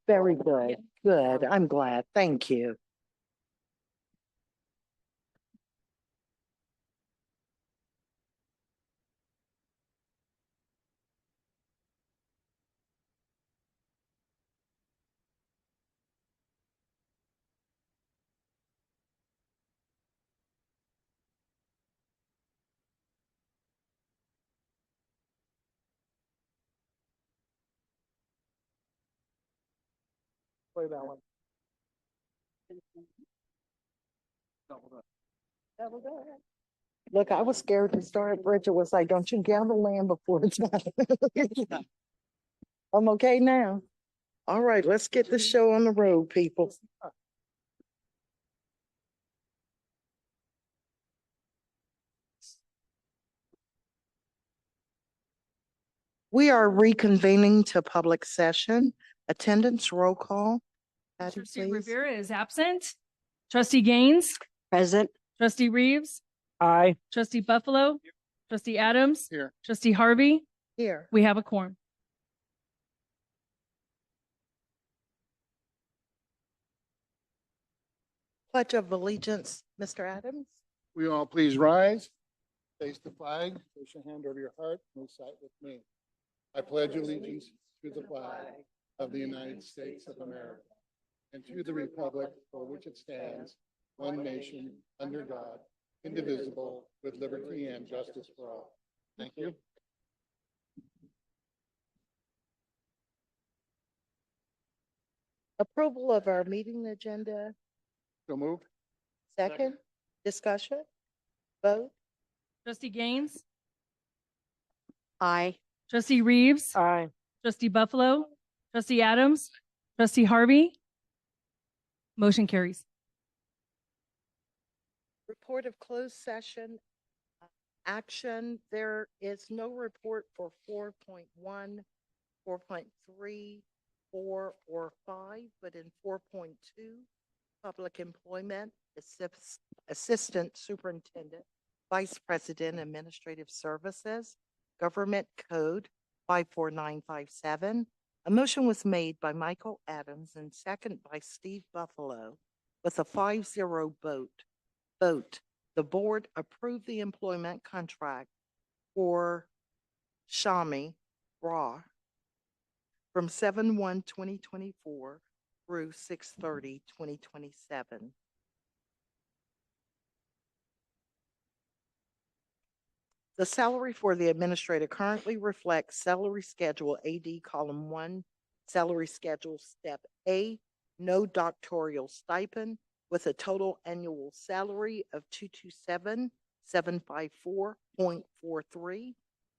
Very good. Good. I'm glad. Thank you. Play that one. Look, I was scared to start. Bridget was like, don't you gather land before it's done. I'm okay now. All right, let's get the show on the road, people. We are reconvening to public session. Attendance roll call. Patty, Trustee please. Rivera is absent. Trustee Gaines, Present. Trustee Reeves, Aye. Trustee Buffalo, Trustee Adams, Here. Trustee Harvey. Here. We have a quorum. Pledge of Allegiance, Mr. Adams. We all please rise, face the flag, place your hand over your heart, and recite with me. I pledge allegiance to the flag of the United States of America and to the republic for which it stands, one nation, under God, indivisible, with liberty and justice for all. Thank you. Approval of our meeting agenda. So moved. Second. Discussion. Vote. Trustee Gaines, Aye. Trustee Reeves, Aye. Trustee Buffalo, Trustee Adams, Trustee Harvey. Motion carries. Report of closed session. Action. There is no report for 4.1, 4.3, 4, or 5, but in 4.2, public employment, assistant superintendent, vice president, administrative services, government code 54957. A motion was made by Michael Adams and second by Steve Buffalo with a 5-0 vote. The board approved the employment contract for Shami Raw from 7/1/2024 through 6/30/2027. The salary for the administrator currently reflects salary schedule AD column 1, salary schedule step A, no doctoral stipend, with a total annual salary of 227,754.43.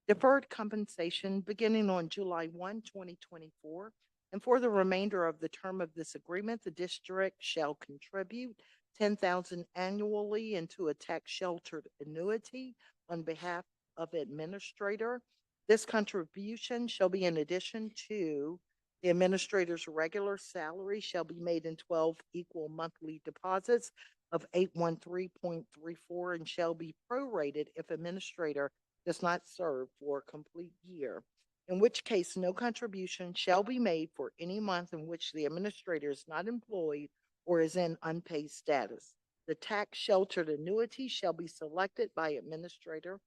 Deferred compensation beginning on July 1, 2024. And for the remainder of the term of this agreement, the district shall contribute $10,000 annually into a tax sheltered annuity on behalf of administrator. This contribution shall be in addition to the administrator's regular salary, shall be made in 12 equal monthly deposits of 813.34 and shall be prorated if administrator does not serve for a complete year, in which case no contribution shall be made for any month in which the administrator is not employed or is in unpaid status. The tax sheltered annuity shall be selected by administrator,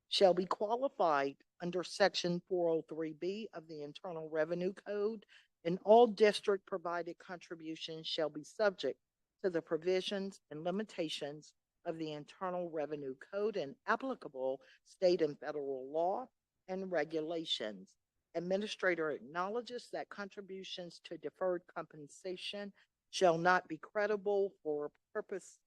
shall be qualified under Section 403B of the Internal Revenue Code, and all district provided contributions shall be subject to the provisions and limitations of the Internal Revenue Code and applicable state and federal law and regulations. Administrator acknowledges that contributions to deferred compensation shall not be creditable for purposes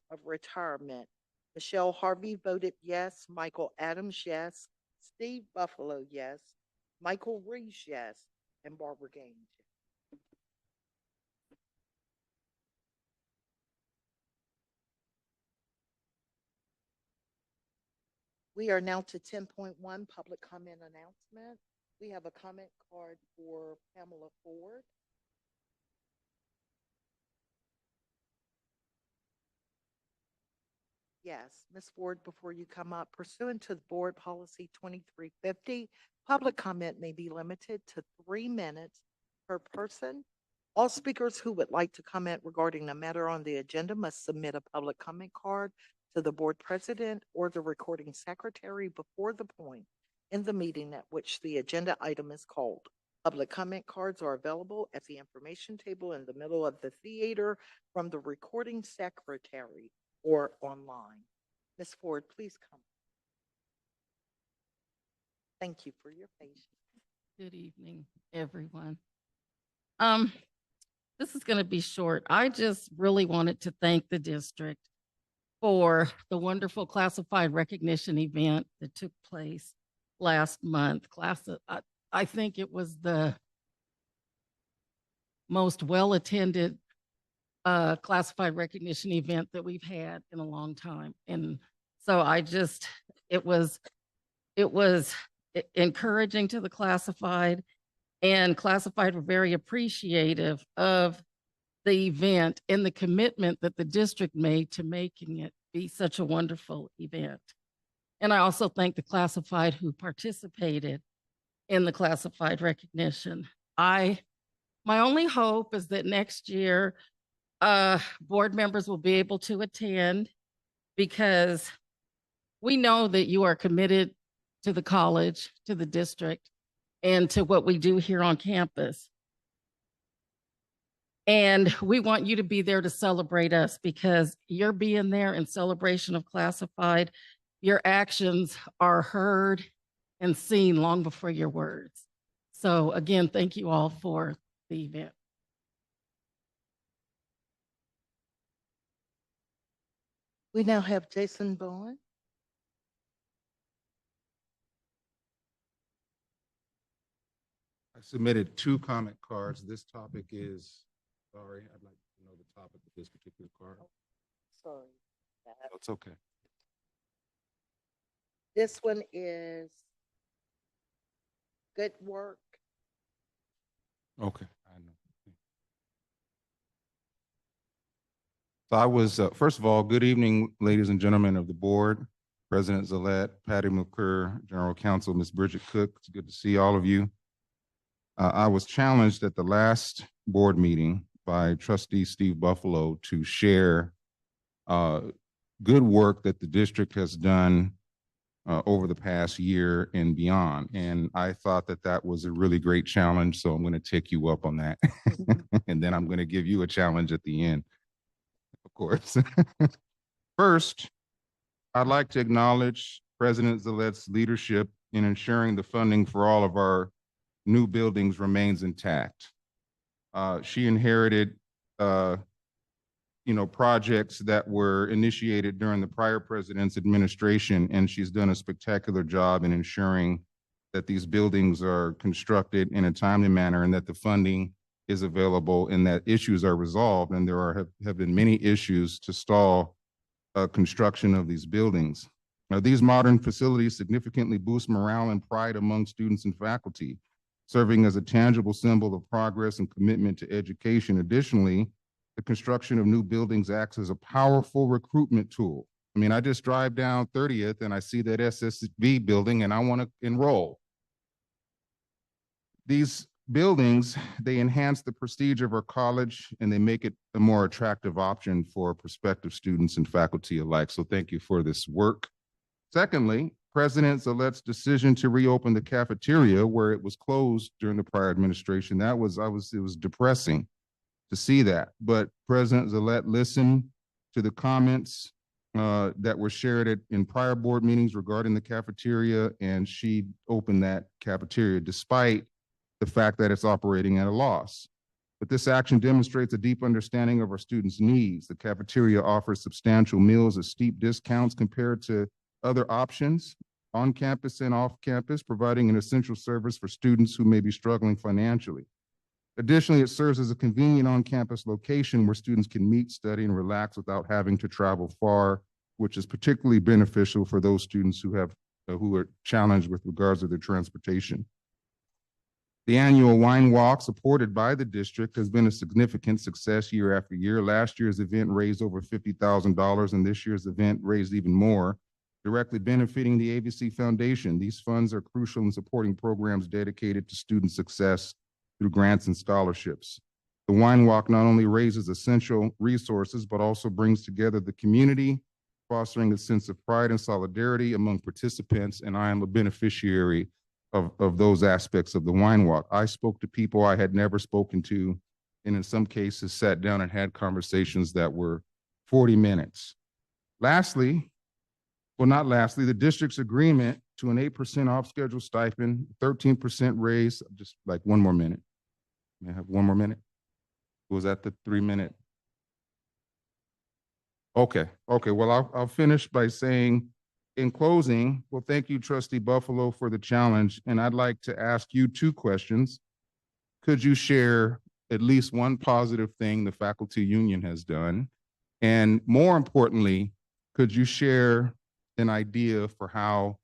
of retirement. Michelle Harvey voted yes. Michael Adams, yes. Steve Buffalo, yes. Michael Reeves, yes. And Barbara Gaines. We are now to 10.1 public comment announcement. We have a comment card for Pamela Ford. Yes, Ms. Ward, before you come up, pursuant to the Board Policy 2350, public comment may be limited to 3 minutes per person. All speakers who would like to comment regarding a matter on the agenda must submit a public comment card to the board president or the recording secretary before the point in the meeting at which the agenda item is called. Public comment cards are available at the information table in the middle of the theater from the recording secretary or online. Ms. Ford, please come. Thank you for your patience. Good evening, everyone. This is going to be short. I just really wanted to thank the district for the wonderful classified recognition event that took place last month. I think it was the most well-attended classified recognition event that we've had in a long time. And so it was encouraging to the classified, and classified were very appreciative of the event and the commitment that the district made to making it be such a wonderful event. And I also thank the classified who participated in the classified recognition. My only hope is that next year, board members will be able to attend, because we know that you are committed to the college, to the district, and to what we do here on campus. And we want you to be there to celebrate us, because you're being there in celebration of classified. Your actions are heard and seen long before your words. So again, thank you all for the event. We now have Jason Bowen. I submitted 2 comment cards. This topic is, sorry, I'd like to know the topic of this particular card. Sorry. That's okay. This one is good work. Okay, I know. So I was, first of all, good evening, ladies and gentlemen of the board, President Zalette, Patty McClure, General Counsel, Ms. Bridget Cook. It's good to see all of you. I was challenged at the last board meeting by Trustee Steve Buffalo to share good work that the district has done over the past year and beyond. And I thought that that was a really great challenge. So I'm going to take you up on that. And then I'm going to give you a challenge at the end, of course. First, I'd like to acknowledge President Zalette's leadership in ensuring the funding for all of our new buildings remains intact. She inherited projects that were initiated during the prior president's administration, and she's done a spectacular job in ensuring that these buildings are constructed in a timely manner and that the funding is available and that issues are resolved. And there have been many issues to stall construction of these buildings. Now, these modern facilities significantly boost morale and pride among students and faculty, serving as a tangible symbol of progress and commitment to education. Additionally, the construction of new buildings acts as a powerful recruitment tool. I mean, I just drive down 30th and I see that SSV building and I want to enroll. These buildings, they enhance the prestige of our college and they make it a more attractive option for prospective students and faculty alike. So thank you for this work. Secondly, President Zalette's decision to reopen the cafeteria where it was closed during the prior administration, it was depressing to see that. But President Zalette listened to the comments that were shared in prior board meetings regarding the cafeteria, and she opened that cafeteria despite the fact that it's operating at a loss. But this action demonstrates a deep understanding of our students' needs. The cafeteria offers substantial meals at steep discounts compared to other options on campus and off campus, providing an essential service for students who may be struggling financially. Additionally, it serves as a convenient on-campus location where students can meet, study, and relax without having to travel far, which is particularly beneficial for those students who are challenged with regards to their transportation. The annual wine walk supported by the district has been a significant success year after year. Last year's event raised over $50,000 and this year's event raised even more, directly benefiting the ABC Foundation. These funds are crucial in supporting programs dedicated to student success through grants and scholarships. The wine walk not only raises essential resources, but also brings together the community, fostering a sense of pride and solidarity among participants, and I am a beneficiary of those aspects of the wine walk. I spoke to people I had never spoken to, and in some cases sat down and had conversations that were 40 minutes. Lastly, the district's agreement to an 8% off-schedule stipend, 13% raise, just like one more minute. May I have one more minute? Was that the 3-minute? Okay, well, I'll finish by saying, in closing, well, thank you, Trustee Buffalo, for the challenge. And I'd like to ask you 2 questions. Could you share at least one positive thing the faculty union has done? And more importantly, could you share an idea for how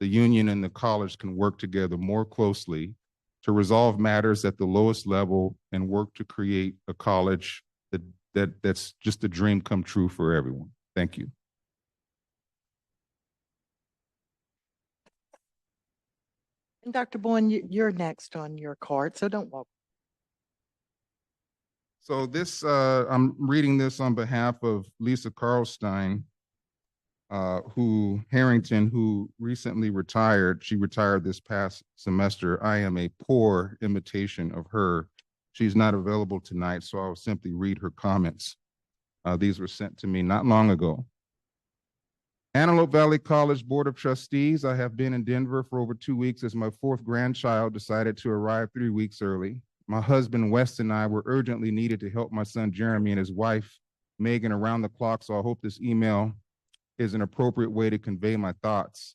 the union and the college can work together more closely to resolve matters at the lowest level and work to create a college that's just a dream come true for everyone? Thank you. And Dr. Bowen, you're next on your card, so don't walk. So this, I'm reading this on behalf of Lisa Carlstein, Harrington, who recently retired. She retired this past semester. I am a poor imitation of her. She's not available tonight, so I'll simply read her comments. These were sent to me not long ago. Antelope Valley College Board of Trustees, I have been in Denver for over 2 weeks as my 4th grandchild decided to arrive 3 weeks early. My husband, West, and I were urgently needed to help my son, Jeremy, and his wife, Megan, around the clock, so I hope this email is an appropriate way to convey my thoughts.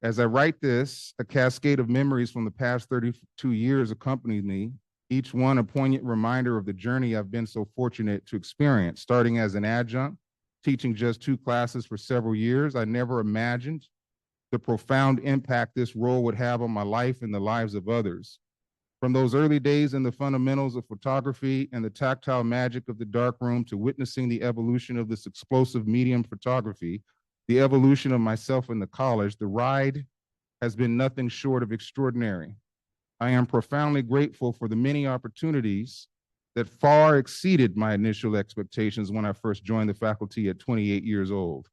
As I write this, a cascade of memories from the past 32 years accompanied me, each one a poignant reminder of the journey I've been so fortunate to experience. Starting as an adjunct, teaching just 2 classes for several years, I never imagined the profound impact this role would have on my life and the lives of others. From those early days in the fundamentals of photography and the tactile magic of the darkroom to witnessing the evolution of this explosive medium photography, the evolution of myself in the college, the ride has been nothing short of extraordinary. I am profoundly grateful for the many opportunities that far exceeded my initial expectations when I first joined the faculty at 28 years old.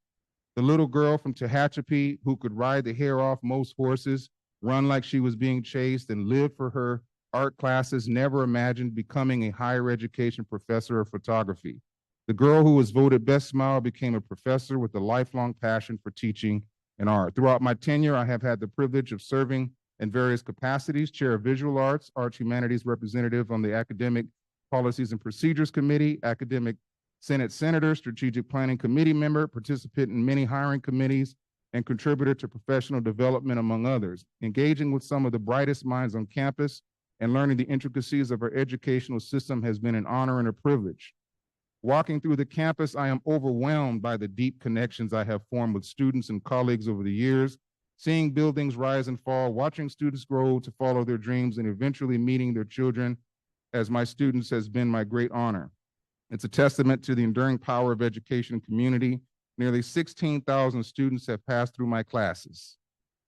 The little girl from Tehachapi who could ride the hair off most horses, run like she was being chased, and live for her art classes never imagined becoming a higher education professor of photography. The girl who was voted best smile became a professor with a lifelong passion for teaching and art. Throughout my tenure, I have had the privilege of serving in various capacities: chair of visual arts, arts humanities representative on the Academic Policies and Procedures Committee, academic Senate senator, strategic planning committee member, participant in many hiring committees, and contributor to professional development, among others. Engaging with some of the brightest minds on campus and learning the intricacies of our educational system has been an honor and a privilege. Walking through the campus, I am overwhelmed by the deep connections I have formed with students and colleagues over the years. Seeing buildings rise and fall, watching students grow to follow their dreams, and eventually meeting their children as my students has been my great honor. It's a testament to the enduring power of education and community. Nearly 16,000 students have passed through my classes,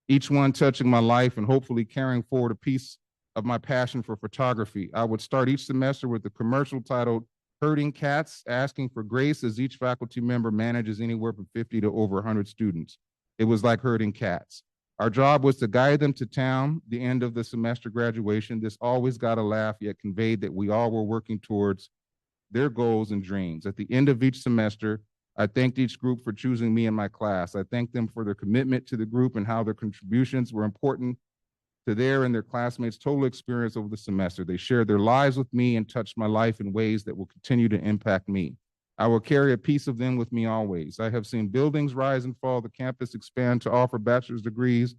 each one touching my life and hopefully carrying forward a piece of my passion for photography. I would start each semester with a commercial titled "Herding Cats," asking for grace as each faculty member manages anywhere from 50 to over 100 students. It was like herding cats. Our job was to guide them to town, the end of the semester graduation. This always got a laugh, yet conveyed that we all were working towards their goals and dreams. At the end of each semester, I thanked each group for choosing me in my class. I thanked them for their commitment to the group and how their contributions were important to their and their classmates' total experience over the semester. They shared their lives with me and touched my life in ways that will continue to impact me. I will carry a piece of them with me always. I have seen buildings rise and fall, the campus expand to offer bachelor's degrees,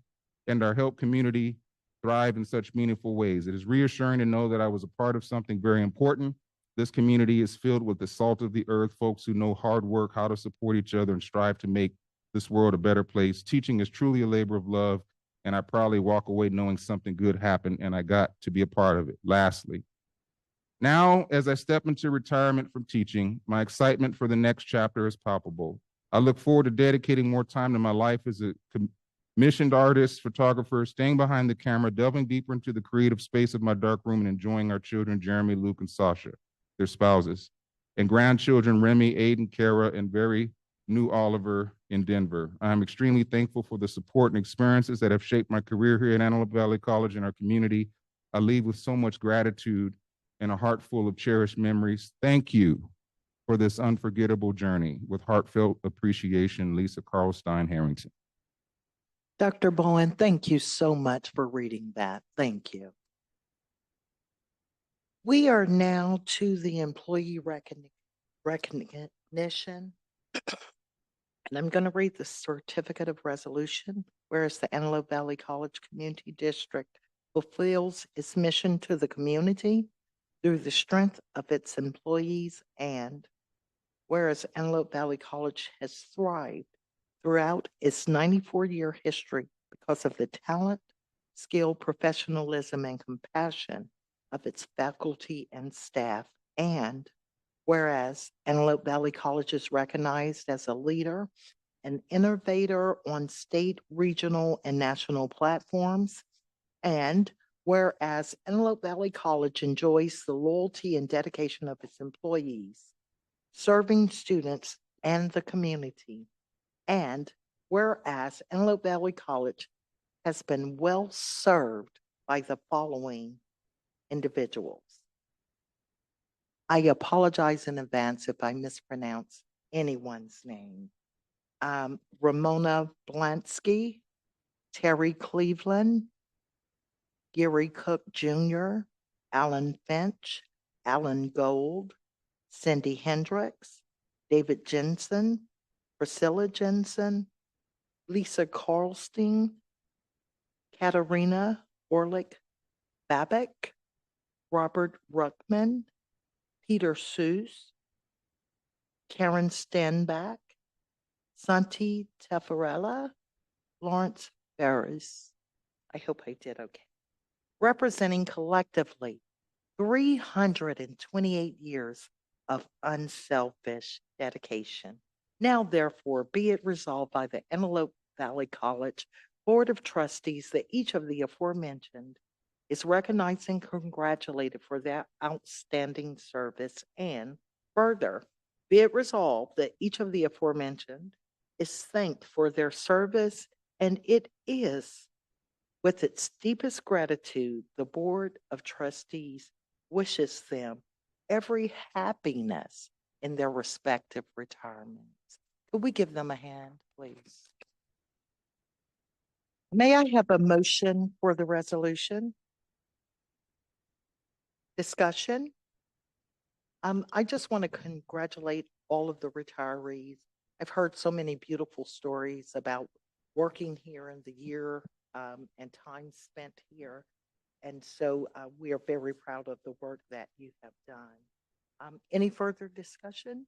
and our help community thrive in such meaningful ways. It is reassuring to know that I was a part of something very important. This community is filled with the salt of the earth, folks who know hard work, how to support each other, and strive to make this world a better place. Teaching is truly a labor of love, and I probably walk away knowing something good happened and I got to be a part of it. Lastly, now, as I step into retirement from teaching, my excitement for the next chapter is palpable. I look forward to dedicating more time to my life as a commissioned artist, photographer, staying behind the camera, delving deeper into the creative space of my dark room, and enjoying our children, Jeremy, Luke, and Sasha, their spouses, and grandchildren, Remy, Aiden, Kara, and very new Oliver in Denver. I am extremely thankful for the support and experiences that have shaped my career here at Antelope Valley College and our community. I leave with so much gratitude and a heart full of cherished memories. Thank you for this unforgettable journey. With heartfelt appreciation, Lisa Carlstein Harrington. Dr. Bowen, thank you so much for reading that. Thank you. We are now to the employee recognition. And I'm going to read the certificate of resolution, whereas the Antelope Valley College Community District fulfills its mission to the community through the strength of its employees, and whereas Antelope Valley College has thrived throughout its 94-year history because of the talent, skill, professionalism, and compassion of its faculty and staff, and whereas Antelope Valley College is recognized as a leader, an innovator on state, regional, and national platforms, and whereas Antelope Valley College enjoys the loyalty and dedication of its employees, serving students and the community, and whereas Antelope Valley College has been well served by the following individuals. I apologize in advance if I mispronounce anyone's name. Ramona Blansky, Terry Cleveland, Gary Cook Jr., Alan Finch, Alan Gold, Cindy Hendricks, David Jensen, Priscilla Jensen, Lisa Carlstein, Katarina Orlick Babek, Robert Ruckman, Peter Seuss, Karen Stenback, Santi Taffarella, Lawrence Ferris. I hope I did okay. Representing collectively 328 years of unselfish dedication. Now, therefore, be it resolved by the Antelope Valley College Board of Trustees that each of the aforementioned is recognized and congratulated for their outstanding service, and further, be it resolved that each of the aforementioned is thanked for their service, and it is with its deepest gratitude, the Board of Trustees wishes them every happiness in their respective retirements. Could we give them a hand, please? May I have a motion for the resolution? Discussion? I just want to congratulate all of the retirees. I've heard so many beautiful stories about working here in the year and time spent here. And so we are very proud of the work that you have done. Any further discussion?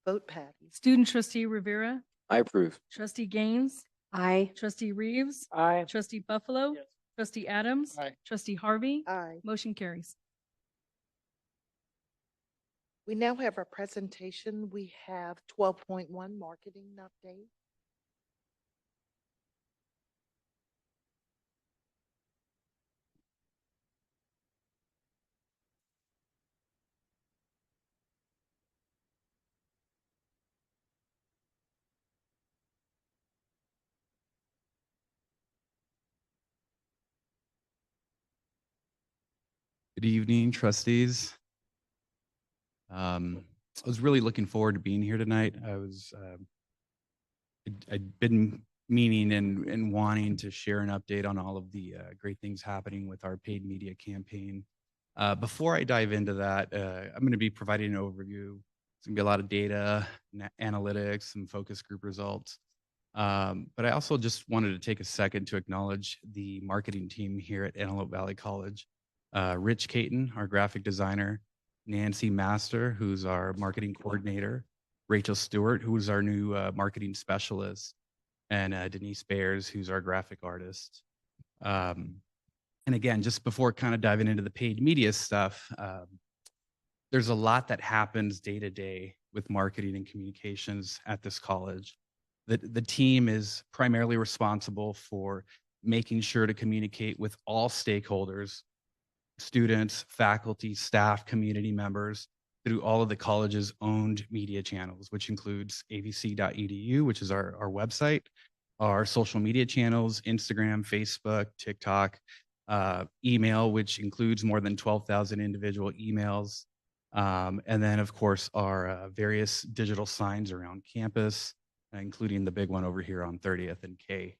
Vote, Patty. Student trustee Rivera, I approve. trustee Gaines, Aye. trustee Reeves, Aye. trustee Buffalo, Yes. trustee Adams, Aye. trustee Harvey. Aye. Motion carries. We now have our presentation. We have 12.1 marketing update. Good evening, trustees. I was really looking forward to being here tonight. I'd been meaning and wanting to share an update on all of the great things happening with our paid media campaign. Before I dive into that, I'm going to be providing an overview. It's going to be a lot of data, analytics, and focus group results. But I also just wanted to take a second to acknowledge the marketing team here at Antelope Valley College. Rich Caton, our graphic designer, Nancy Master, who's our marketing coordinator, Rachel Stewart, who's our new marketing specialist, and Denise Bears, who's our graphic artist. And again, just before kind of diving into the paid media stuff, there's a lot that happens day to day with marketing and communications at this college. The team is primarily responsible for making sure to communicate with all stakeholders, students, faculty, staff, community members, through all of the college's owned media channels, which includes avc.edu, which is our website, our social media channels, Instagram, Facebook, TikTok, email, which includes more than 12,000 individual emails. And then, of course, our various digital signs around campus, including the big one over here on 30th and K.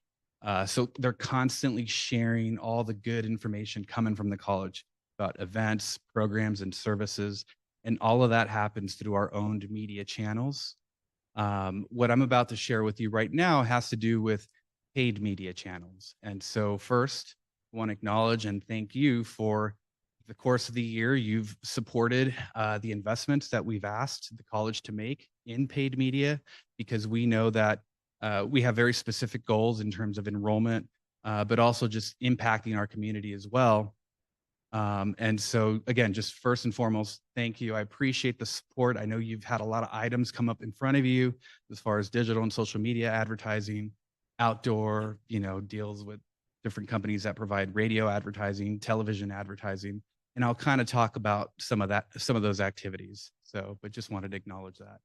So they're constantly sharing all the good information coming from the college about events, programs, and services. And all of that happens through our owned media channels. What I'm about to share with you right now has to do with paid media channels. And so first, I want to acknowledge and thank you for the course of the year. You've supported the investments that we've asked the college to make in paid media, because we know that we have very specific goals in terms of enrollment, but also just impacting our community as well. And so again, just first and foremost, thank you. I appreciate the support. I know you've had a lot of items come up in front of you as far as digital and social media advertising, outdoor, deals with different companies that provide radio advertising, television advertising. And I'll kind of talk about some of those activities. But just wanted to acknowledge that.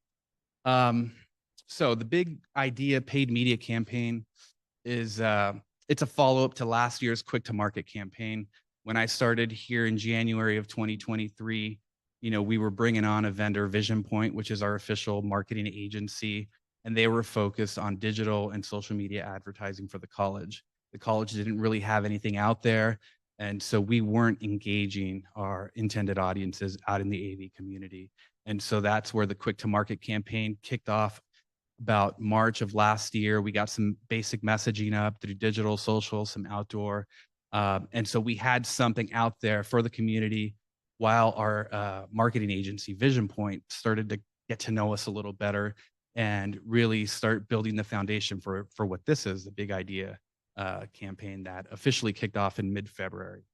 So the big idea paid media campaign is it's a follow-up to last year's quick to market campaign. When I started here in January of 2023, we were bringing on a vendor, Vision Point, which is our official marketing agency, and they were focused on digital and social media advertising for the college. The college didn't really have anything out there, and so we weren't engaging our intended audiences out in the AV community. And so that's where the quick to market campaign kicked off about March of last year. We got some basic messaging up through digital, social, some outdoor. And so we had something out there for the community while our marketing agency, Vision Point, started to get to know us a little better and really start building the foundation for what this is, the Big Idea campaign that officially kicked off in mid-February.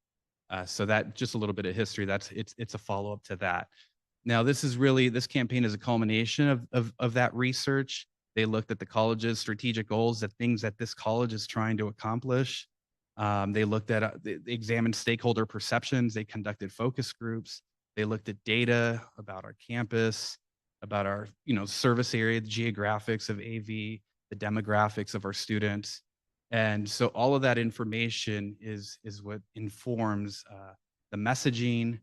So that, just a little bit of history, it's a follow-up to that. Now, this campaign is a culmination of that research. They looked at the college's strategic goals, the things that this college is trying to accomplish. They looked at, they examined stakeholder perceptions. They conducted focus groups. They looked at data about our campus, about our, service area, the geographics of AV, the demographics of our students. And so all of that information is what informs the messaging,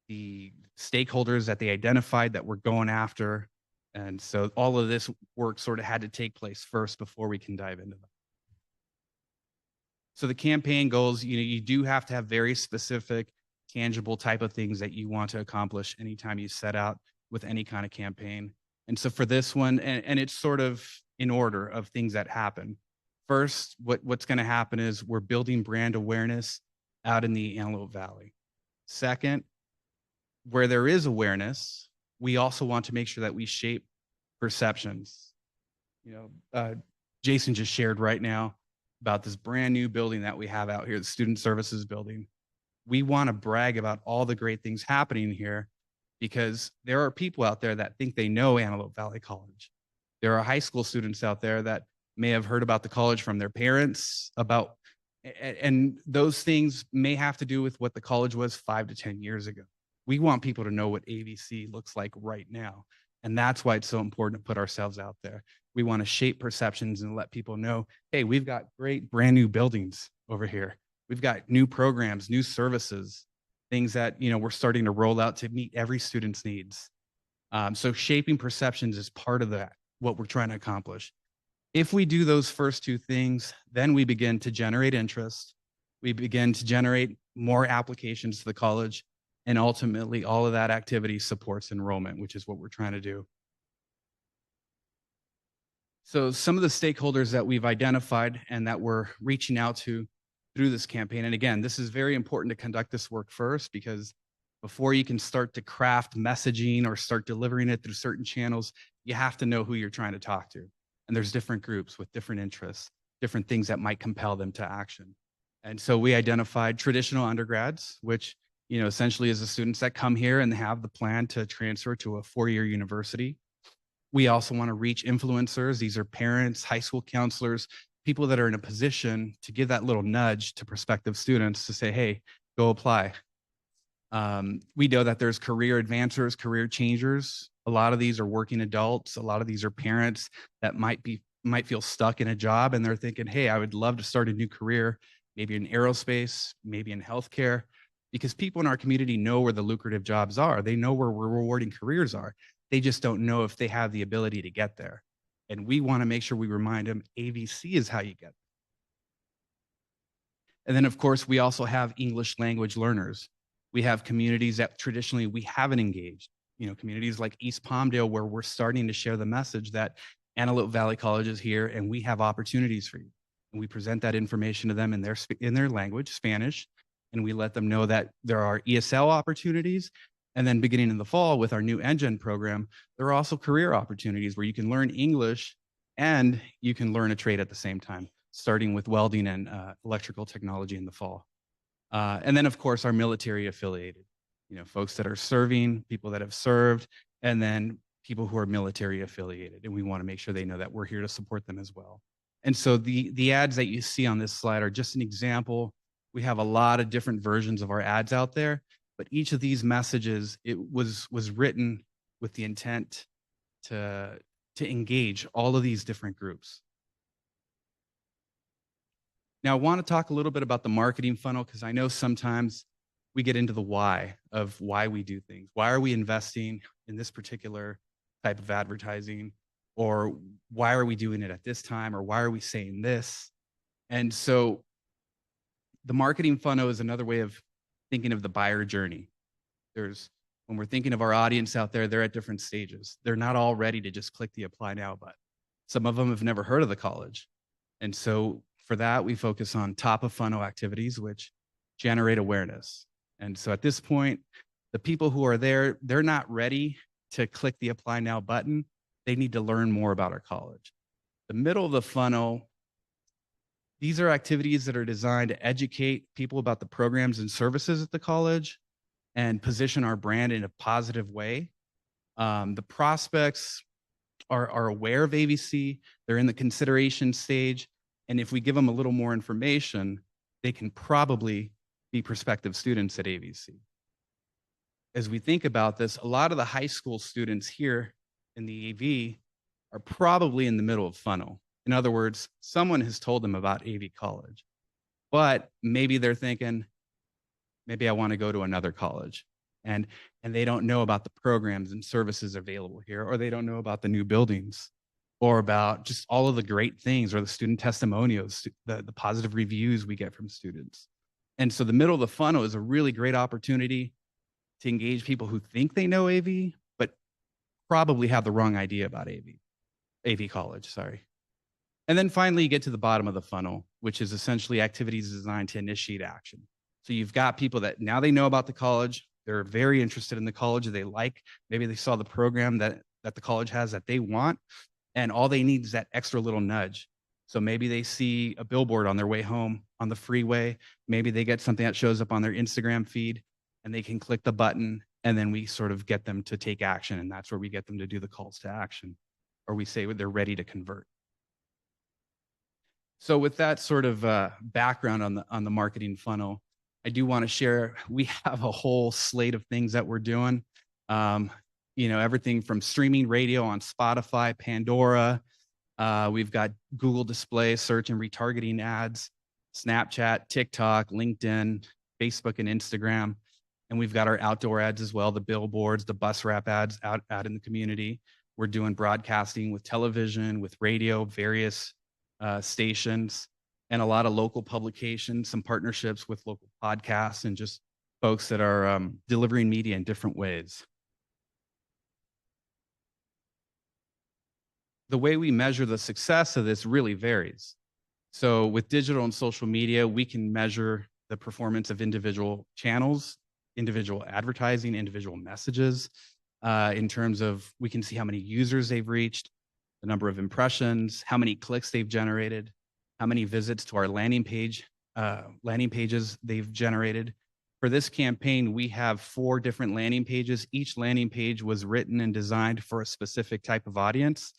the stakeholders that they identified that we're going after. And so all of this work sort of had to take place first before we can dive into that. So the campaign goals, you do have to have very specific, tangible type of things that you want to accomplish anytime you set out with any kind of campaign. And so for this one, and it's sort of in order of things that happen. First, what's going to happen is we're building brand awareness out in the Antelope Valley. Second, where there is awareness, we also want to make sure that we shape perceptions. Jason just shared right now about this brand new building that we have out here, the Student Services Building. We want to brag about all the great things happening here because there are people out there that think they know Antelope Valley College. There are high school students out there that may have heard about the college from their parents, and those things may have to do with what the college was 5 to 10 years ago. We want people to know what AVC looks like right now. And that's why it's so important to put ourselves out there. We want to shape perceptions and let people know, hey, we've got great brand new buildings over here. We've got new programs, new services, things that, we're starting to roll out to meet every student's needs. So shaping perceptions is part of that, what we're trying to accomplish. If we do those first two things, then we begin to generate interest. We begin to generate more applications to the college. And ultimately, all of that activity supports enrollment, which is what we're trying to do. So some of the stakeholders that we've identified and that we're reaching out to through this campaign, and again, this is very important to conduct this work first, because before you can start to craft messaging or start delivering it through certain channels, you have to know who you're trying to talk to. And there's different groups with different interests. different things that might compel them to action. And so we identified traditional undergrads, which, you know, essentially is the students that come here and have the plan to transfer to a four-year university. We also want to reach influencers. These are parents, high school counselors, people that are in a position to give that little nudge to prospective students to say, hey, go apply. We know that there's career advancers, career changers. A lot of these are working adults. A lot of these are parents that might feel stuck in a job and they're thinking, hey, I would love to start a new career, maybe in aerospace, maybe in healthcare, because people in our community know where the lucrative jobs are. They know where rewarding careers are. They just don't know if they have the ability to get there. And we want to make sure we remind them AVC is how you get there. And then, of course, we also have English language learners. We have communities that traditionally we haven't engaged, you know, communities like East Palmdale, where we're starting to share the message that Antelope Valley College is here and we have opportunities for you. And we present that information to them in their language, Spanish, and we let them know that there are ESL opportunities. And then beginning in the fall with our new Engine program, there are also career opportunities where you can learn English and you can learn a trade at the same time, starting with welding and electrical technology in the fall. And then, of course, our military affiliated, you know, folks that are serving, people that have served, and then people who are military affiliated. And we want to make sure they know that we're here to support them as well. And so the ads that you see on this slide are just an example. We have a lot of different versions of our ads out there, but each of these messages, it was written with the intent to engage all of these different groups. Now, I want to talk a little bit about the marketing funnel because I know sometimes we get into the why of why we do things. Why are we investing in this particular type of advertising? Or why are we doing it at this time? Or why are we saying this? And so the marketing funnel is another way of thinking of the buyer journey. When we're thinking of our audience out there, they're at different stages. They're not all ready to just click the apply now button. Some of them have never heard of the college. And so for that, we focus on top of funnel activities, which generate awareness. And so at this point, the people who are there, they're not ready to click the apply now button. They need to learn more about our college. The middle of the funnel, these are activities that are designed to educate people about the programs and services at the college and position our brand in a positive way. The prospects are aware of AVC. They're in the consideration stage. And if we give them a little more information, they can probably be prospective students at AVC. As we think about this, a lot of the high school students here in the AV are probably in the middle of funnel. In other words, someone has told them about AV college, but maybe they're thinking, maybe I want to go to another college. And they don't know about the programs and services available here, or they don't know about the new buildings, or about just all of the great things, or the student testimonials, the positive reviews we get from students. And so the middle of the funnel is a really great opportunity to engage people who think they know AV, but probably have the wrong idea about AV college, sorry. And then finally, you get to the bottom of the funnel, which is essentially activities designed to initiate action. So you've got people that now they know about the college, they're very interested in the college, they like, maybe they saw the program that the college has that they want, and all they need is that extra little nudge. So maybe they see a billboard on their way home on the freeway, maybe they get something that shows up on their Instagram feed, and they can click the button, and then we sort of get them to take action, and that's where we get them to do the calls to action, or we say they're ready to convert. So with that sort of background on the marketing funnel, I do want to share, we have a whole slate of things that we're doing. You know, everything from streaming radio on Spotify, Pandora. We've got Google Display, search and retargeting ads, Snapchat, TikTok, LinkedIn, Facebook, and Instagram. And we've got our outdoor ads as well, the billboards, the bus wrap ads out in the community. We're doing broadcasting with television, with radio, various stations, and a lot of local publications, some partnerships with local podcasts, and just folks that are delivering media in different ways. The way we measure the success of this really varies. So with digital and social media, we can measure the performance of individual channels, individual advertising, individual messages, in terms of, we can see how many users they've reached, the number of impressions, how many clicks they've generated. how many visits to our landing pages they've generated. For this campaign, we have 4 different landing pages. Each landing page was written and designed for a specific type of audience.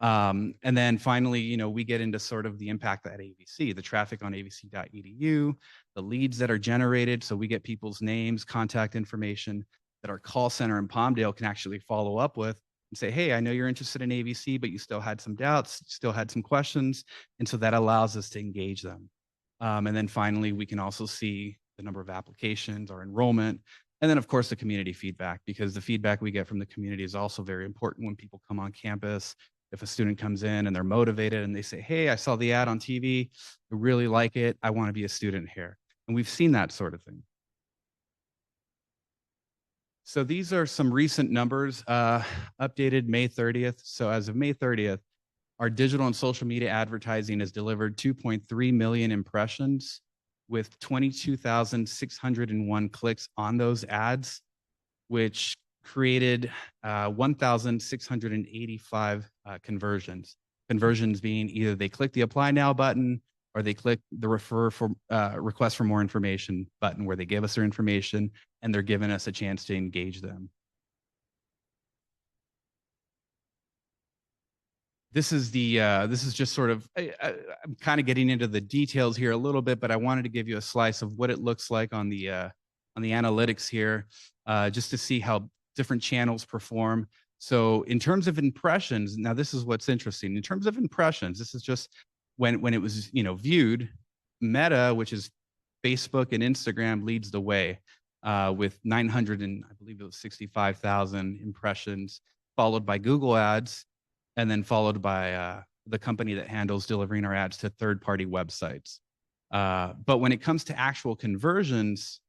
And then finally, we get into sort of the impact at AVC, the traffic on avc.edu, the leads that are generated. So we get people's names, contact information that our call center in Palmdale can actually follow up with and say, hey, I know you're interested in AVC, but you still had some doubts, still had some questions. And so that allows us to engage them. And then finally, we can also see the number of applications, our enrollment, and then of course the community feedback, because the feedback we get from the community is also very important when people come on campus. If a student comes in and they're motivated and they say, hey, I saw the ad on TV, I really like it, I want to be a student here. And we've seen that sort of thing. So these are some recent numbers, updated May 30th. So as of May 30th, our digital and social media advertising has delivered 2.3 million impressions with 22,601 clicks on those ads, which created 1,685 conversions. Conversions being either they click the apply now button or they click the request for more information button, where they give us their information and they're giving us a chance to engage them. This is just sort of, I'm kind of getting into the details here a little bit, but I wanted to give you a slice of what it looks like on the analytics here, just to see how different channels perform. So in terms of impressions, now this is what's interesting. In terms of impressions, this is just when it was, viewed. Meta, which is Facebook and Instagram, leads the way with 900 and I believe it was 65,000 impressions, followed by Google Ads, and then followed by the company that handles delivering our ads to third-party websites. But when it comes to actual conversions,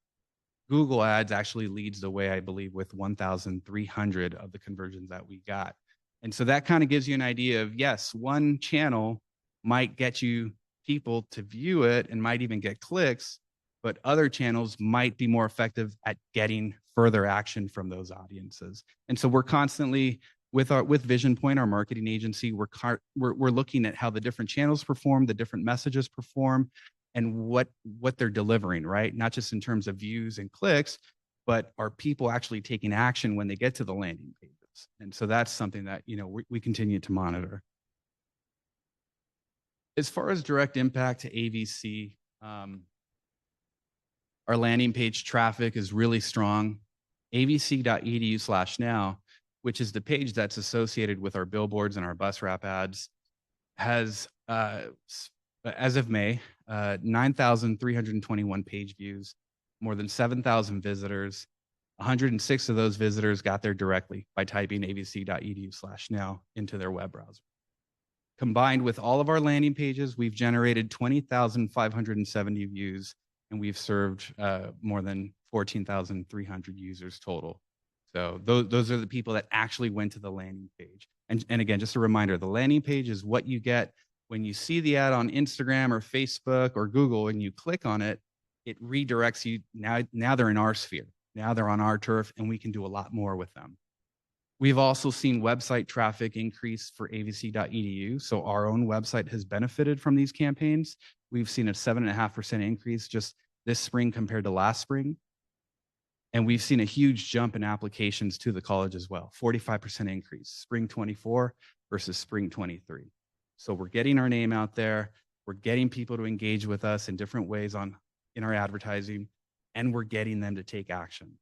Google Ads actually leads the way, I believe, with 1,300 of the conversions that we got. And so that kind of gives you an idea of, yes, one channel might get you people to view it and might even get clicks, but other channels might be more effective at getting further action from those audiences. And so we're constantly, with Vision Point, our marketing agency, we're looking at how the different channels perform, the different messages perform, and what they're delivering, right? Not just in terms of views and clicks, but are people actually taking action when they get to the landing pages? And so that's something that we continue to monitor. As far as direct impact to AVC, our landing page traffic is really strong. avc.edu/now, which is the page that's associated with our billboards and our bus wrap ads, has, as of May, 9,321 page views, more than 7,000 visitors. 106 of those visitors got there directly by typing avc.edu/now into their web browser. Combined with all of our landing pages, we've generated 20,570 views, and we've served more than 14,300 users total. So those are the people that actually went to the landing page. And again, just a reminder, the landing page is what you get when you see the ad on Instagram or Facebook or Google and you click on it, it redirects you. Now they're in our sphere. Now they're on our turf, and we can do a lot more with them. We've also seen website traffic increase for avc.edu. So our own website has benefited from these campaigns. We've seen a 7.5% increase just this spring compared to last spring. And we've seen a huge jump in applications to the college as well, 45% increase, spring 24 versus spring 23. So we're getting our name out there. We're getting people to engage with us in different ways in our advertising, and we're getting them to take action.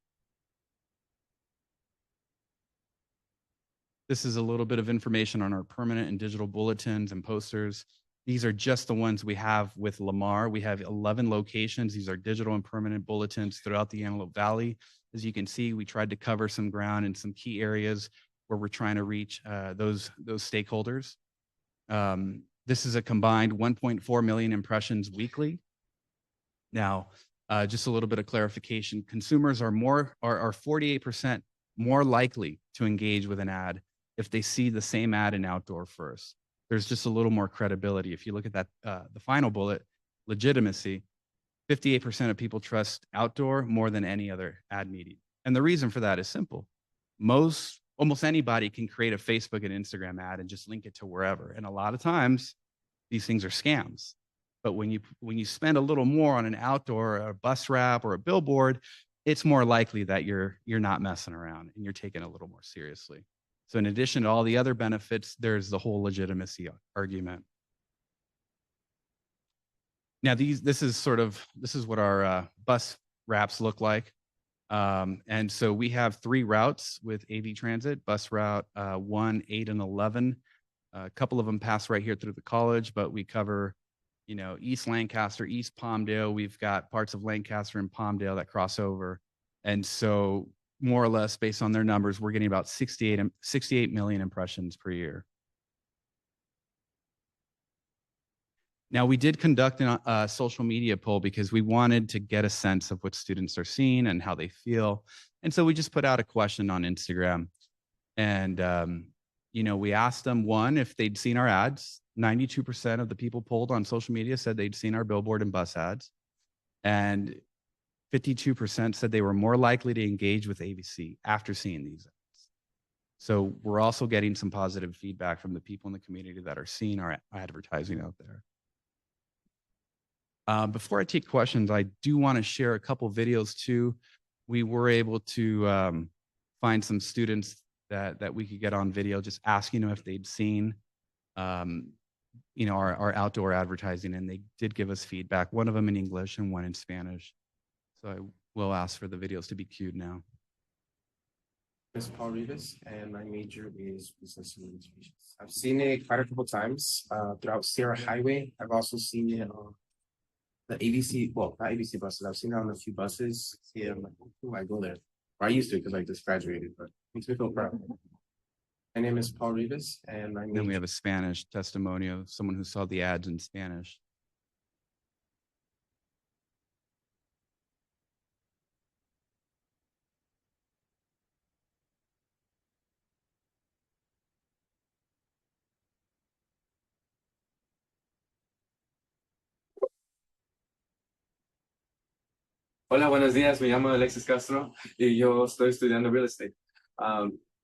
This is a little bit of information on our permanent and digital bulletins and posters. These are just the ones we have with Lamar. We have 11 locations. These are digital and permanent bulletins throughout the Antelope Valley. As you can see, we tried to cover some ground in some key areas where we're trying to reach those stakeholders. This is a combined 1.4 million impressions weekly. Now, just a little bit of clarification. Consumers are 48% more likely to engage with an ad if they see the same ad in outdoor first. There's just a little more credibility. If you look at that, the final bullet, legitimacy, 58% of people trust outdoor more than any other ad medium. And the reason for that is simple. Almost anybody can create a Facebook and Instagram ad and just link it to wherever. And a lot of times, these things are scams. But when you spend a little more on an outdoor, a bus wrap, or a billboard, it's more likely that you're not messing around and you're taking it a little more seriously. So in addition to all the other benefits, there's the whole legitimacy argument. Now this is what our bus wraps look like. And so we have 3 routes with AV Transit: bus route 1, 8, and 11. A couple of them pass right here through the college, but we cover, East Lancaster, East Palmdale. We've got parts of Lancaster and Palmdale that cross over. And so more or less based on their numbers, we're getting about 68 million impressions per year. Now, we did conduct a social media poll because we wanted to get a sense of what students are seeing and how they feel. And so we just put out a question on Instagram. And, we asked them, one, if they'd seen our ads. 92% of the people polled on social media said they'd seen our billboard and bus ads. And 52% said they were more likely to engage with AVC after seeing these ads. So we're also getting some positive feedback from the people in the community that are seeing our advertising out there. Before I take questions, I do want to share a couple videos too. We were able to find some students that we could get on video, just asking them if they'd seen, our outdoor advertising, and they did give us feedback. One of them in English and one in Spanish. So I will ask for the videos to be queued now. Is Paul Rivas, and my major is business administration. I've seen it quite a couple times throughout Sierra Highway. I've also seen it on the ABC, well, not ABC buses. I've seen it on a few buses. Yeah, I'm like, oh, I go there. Or I used to because I just graduated, but makes me feel proud. My name is Paul Rivas, and my Then we have a Spanish testimonial, someone who saw the ads in Spanish. Hola, buenos días. Me llamo Alexis Castro y yo estoy estudiando real estate.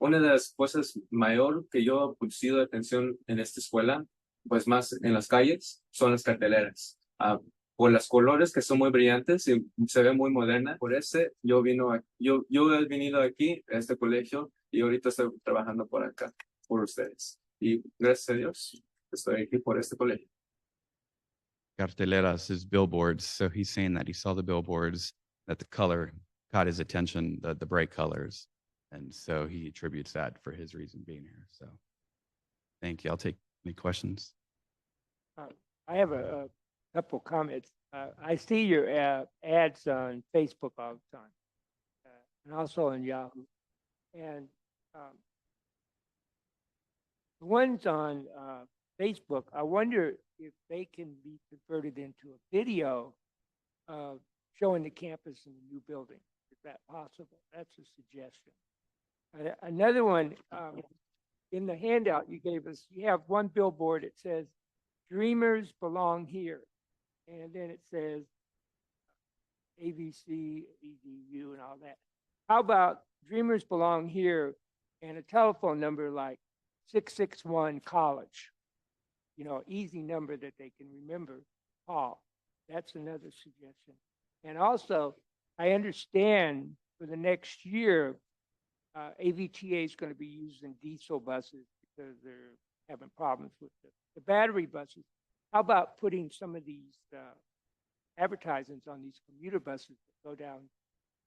Una de las cosas mayor que yo he puesto atención en esta escuela, pues más en las calles, son las carteleras. Por los colores que son muy brillantes y se ve muy moderna. Por ese, yo he venido aquí a este colegio y ahorita estoy trabajando por acá, por ustedes. Y gracias a Dios, estoy aquí por este colegio. Carteleras is billboards. So he's saying that he saw the billboards, that the color caught his attention, the bright colors. And so he attributes that for his reason being here. So thank you. I'll take any questions. I have a couple comments. I see your ads on Facebook all the time, and also on Yahoo. And the ones on Facebook, I wonder if they can be converted into a video showing the campus in the new building. Is that possible? That's a suggestion. Another one, in the handout you gave us, you have one billboard. It says, "Dreamers belong here." And then it says AVC, EDU, and all that. How about "Dreamers belong here" and a telephone number like 661 college? Easy number that they can remember. Call. That's another suggestion. And also, I understand for the next year, AVTA is going to be using diesel buses because they're having problems with the battery buses. How about putting some of these advertisements on these commuter buses that go down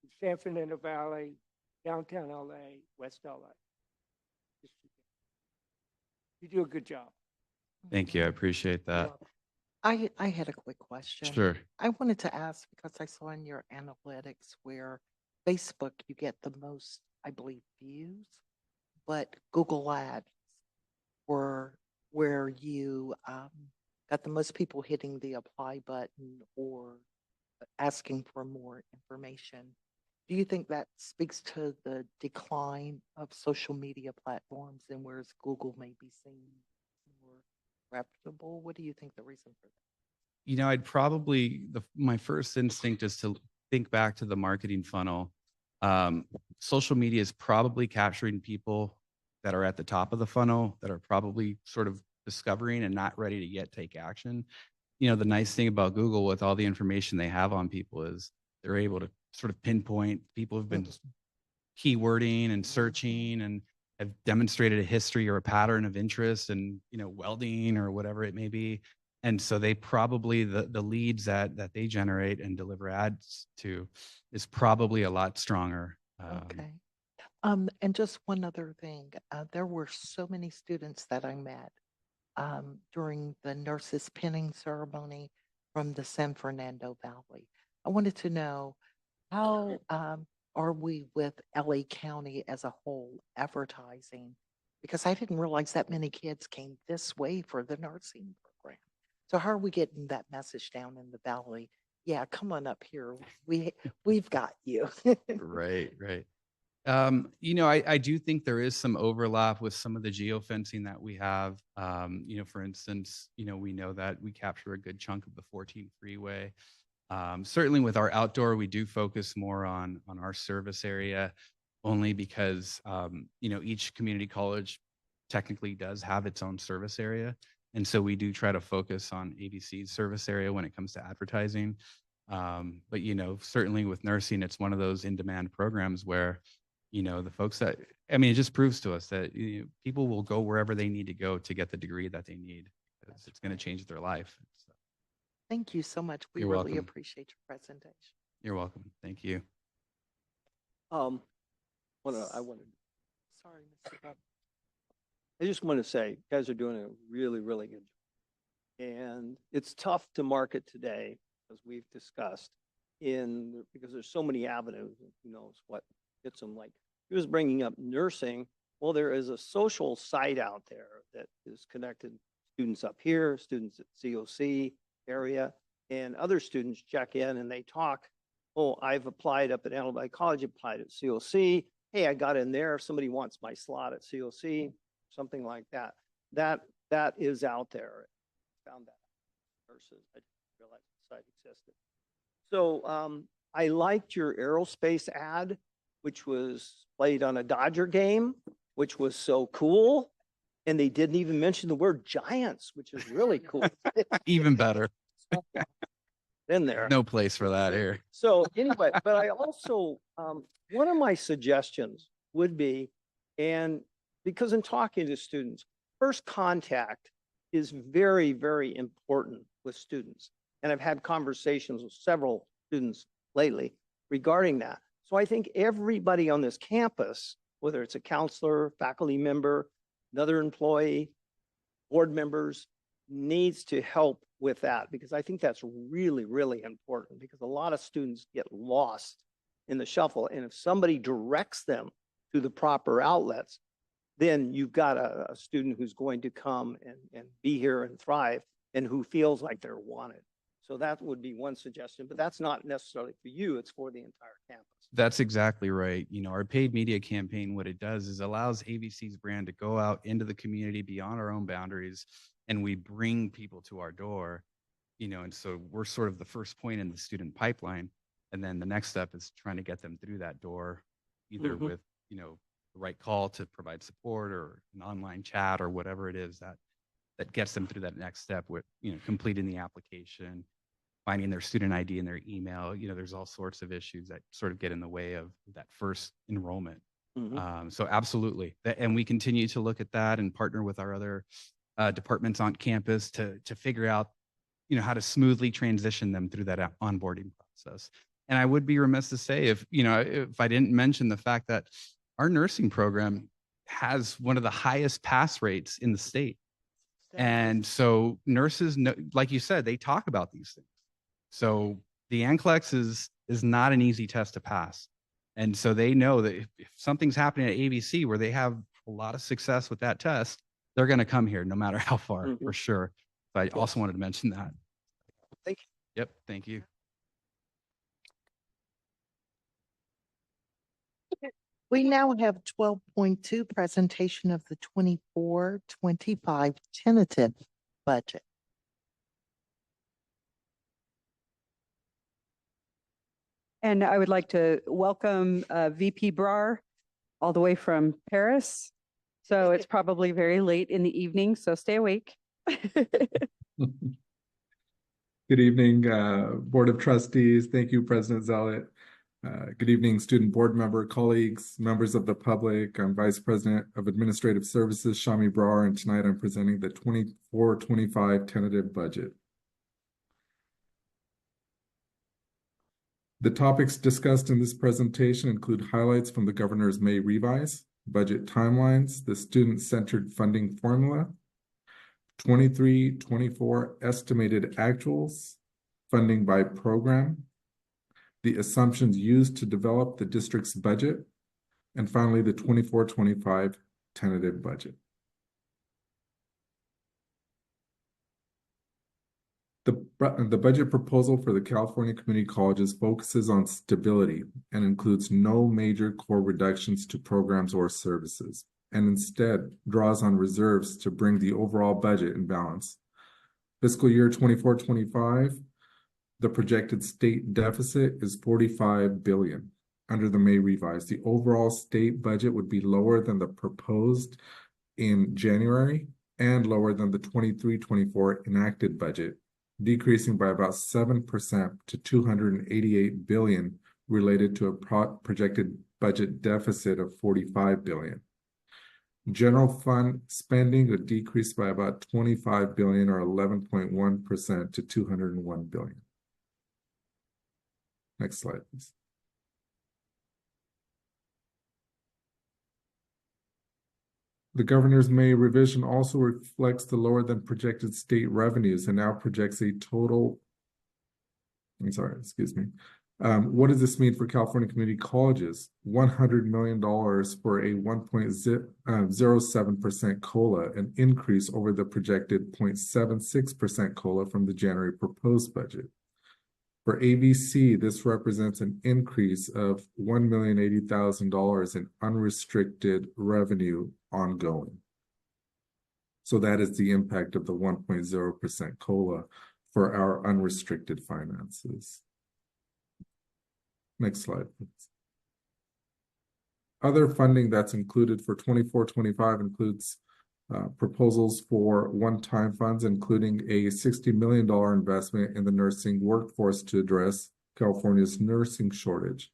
to San Fernando Valley, downtown LA, West LA? You do a good job. Thank you. I appreciate that. I had a quick question. Sure. I wanted to ask because I saw in your analytics where Facebook, you get the most, I believe, views, but Google Ads were where you got the most people hitting the apply button or asking for more information. Do you think that speaks to the decline of social media platforms and whereas Google may be seen more reputable? What do you think the reason for that? I'd probably, my first instinct is to think back to the marketing funnel. Social media is probably capturing people that are at the top of the funnel that are probably sort of discovering and not ready to yet take action. you know, the nice thing about Google with all the information they have on people is they're able to sort of pinpoint people who've been keywording and searching and have demonstrated a history or a pattern of interest in, you know, welding or whatever it may be. And so they probably, the leads that they generate and deliver ads to is probably a lot stronger. Okay. And just one other thing, there were so many students that I met during the nurses pinning ceremony from the San Fernando Valley. I wanted to know how are we with LA County as a whole advertising? Because I didn't realize that many kids came this way for the nursing program. So how are we getting that message down in the valley? Yeah, come on up here. We've got you. Right, right. You know, I do think there is some overlap with some of the geofencing that we have. You know, for instance, you know, we know that we capture a good chunk of the 14 freeway. Certainly with our outdoor, we do focus more on our service area only because, you know, each community college technically does have its own service area. And so we do try to focus on ABC's service area when it comes to advertising. But, you know, certainly with nursing, it's one of those in-demand programs where, you know, the folks that, I mean, it just proves to us that people will go wherever they need to go to get the degree that they need because it's going to change their life. So, Thank you so much. We You're really welcome. appreciate your presentation. you're welcome. Thank you. I wanted, Sorry, Mr. Bub. I just want to say, you guys are doing a really, really good job. And it's tough to market today, as we've discussed, because there's so many avenues, and who knows what gets them. Like, he was bringing up nursing. Well, there is a social site out there that is connected students up here, students at COC area, and other students check in and they talk. Oh, I've applied up at Antelope College, applied at COC. Hey, I got in there. If somebody wants my slot at COC, something like that. That is out there. Found that nurses. I didn't realize the site existed. So I liked your aerospace ad, which was played on a Dodger game, which was so cool. And they didn't even mention the word Giants, which is really cool. Even better. In there. No place for that here. So anyway, but I also, one of my suggestions would be, and because in talking to students, first contact is very, very important with students. And I've had conversations with several students lately regarding that. So I think everybody on this campus, whether it's a counselor, faculty member, another employee, board members, needs to help with that, because I think that's really, really important, because a lot of students get lost in the shuffle. And if somebody directs them to the proper outlets, then you've got a student who's going to come and be here and thrive and who feels like they're wanted. So that would be one suggestion, but that's not necessarily for you, it's for the entire campus. That's exactly right. You know, our paid media campaign, what it does is allows ABC's brand to go out into the community beyond our own boundaries, and we bring people to our door, you know, and so we're sort of the first point in the student pipeline. And then the next step is trying to get them through that door, either with, you know, the right call to provide support or an online chat or whatever it is that gets them through that next step with, you know, completing the application, finding their student ID and their email. You know, there's all sorts of issues that sort of get in the way of that first enrollment. So absolutely. And we continue to look at that and partner with our other departments on campus to figure out, you know, how to smoothly transition them through that onboarding process. And I would be remiss to say if I didn't mention the fact that our nursing program has one of the highest pass rates in the state. And so nurses, like you said, they talk about these things. So the NCLEX is not an easy test to pass. And so they know that if something's happening at ABC where they have a lot of success with that test, they're going to come here no matter how far, for sure. But I also wanted to mention that. Thank you. Yep. Thank you. We now have 12.2 presentation of the 24-25 tentative budget. And I would like to welcome VP Brar all the way from Paris. So it's probably very late in the evening, so stay awake. Good evening, Board of Trustees. Thank you, President Zealot. Good evening, student board member, colleagues, members of the public. I'm Vice President of Administrative Services, Shami Brar, and tonight I'm presenting the 24-25 tentative budget. The topics discussed in this presentation include highlights from the governor's May revise, budget timelines, the student-centered funding formula, 23-24 estimated actuals, funding by program, the assumptions used to develop the district's budget, and finally, the 24-25 tentative budget. The budget proposal for the California Community Colleges focuses on stability and includes no major core reductions to programs or services, and instead draws on reserves to bring the overall budget in balance. Fiscal year 24-25, the projected state deficit is $45 billion. Under the May revise, the overall state budget would be lower than the proposed in January and lower than the 23-24 enacted budget, decreasing by about 7% to $288 billion, related to a projected budget deficit of $45 billion. General fund spending would decrease by about $25 billion, or 11.1% to $201 billion. Next slide, please. The governor's May revision also reflects the lower than projected state revenues and now projects a total, what does this mean for California community colleges? $100 million for a 1.07% COLA, an increase over the projected 0.76% COLA from the January proposed budget. For ABC, this represents an increase of $1,080,000 in unrestricted revenue ongoing. So that is the impact of the 1.0% COLA for our unrestricted finances. Next slide, please. Other funding that's included for 24-25 includes proposals for one-time funds, including a $60 million investment in the nursing workforce to address California's nursing shortage,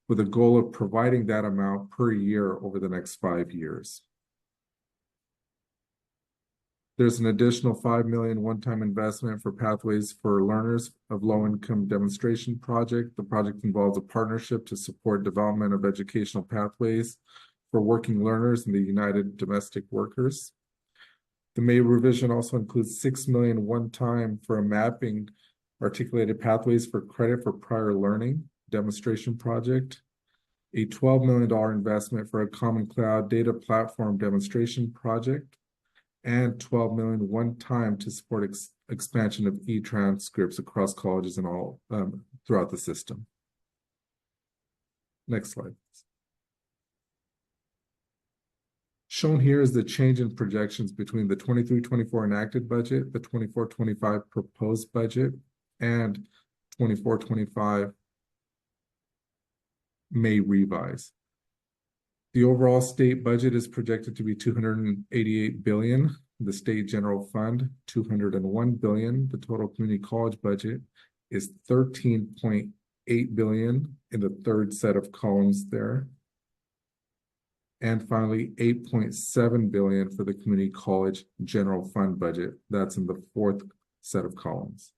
with a goal of providing that amount per year over the next 5 years. There's an additional $5 million one-time investment for Pathways for Learners of Low-Income Demonstration Project. The project involves a partnership to support development of educational pathways for working learners and the United Domestic Workers. The May revision also includes $6 million one-time for a mapping articulated pathways for credit for prior learning demonstration project, a $12 million investment for a common cloud data platform demonstration project, and $12 million one-time to support expansion of e-transcripts across colleges and all throughout the system. Next slide. Shown here is the change in projections between the 23-24 enacted budget, the 24-25 proposed budget, and 24-25 May revise. The overall state budget is projected to be $288 billion. The state general fund, $201 billion. The total community college budget is $13.8 billion in the third set of columns there. And finally, $8.7 billion for the community college general fund budget. That's in the fourth set of columns.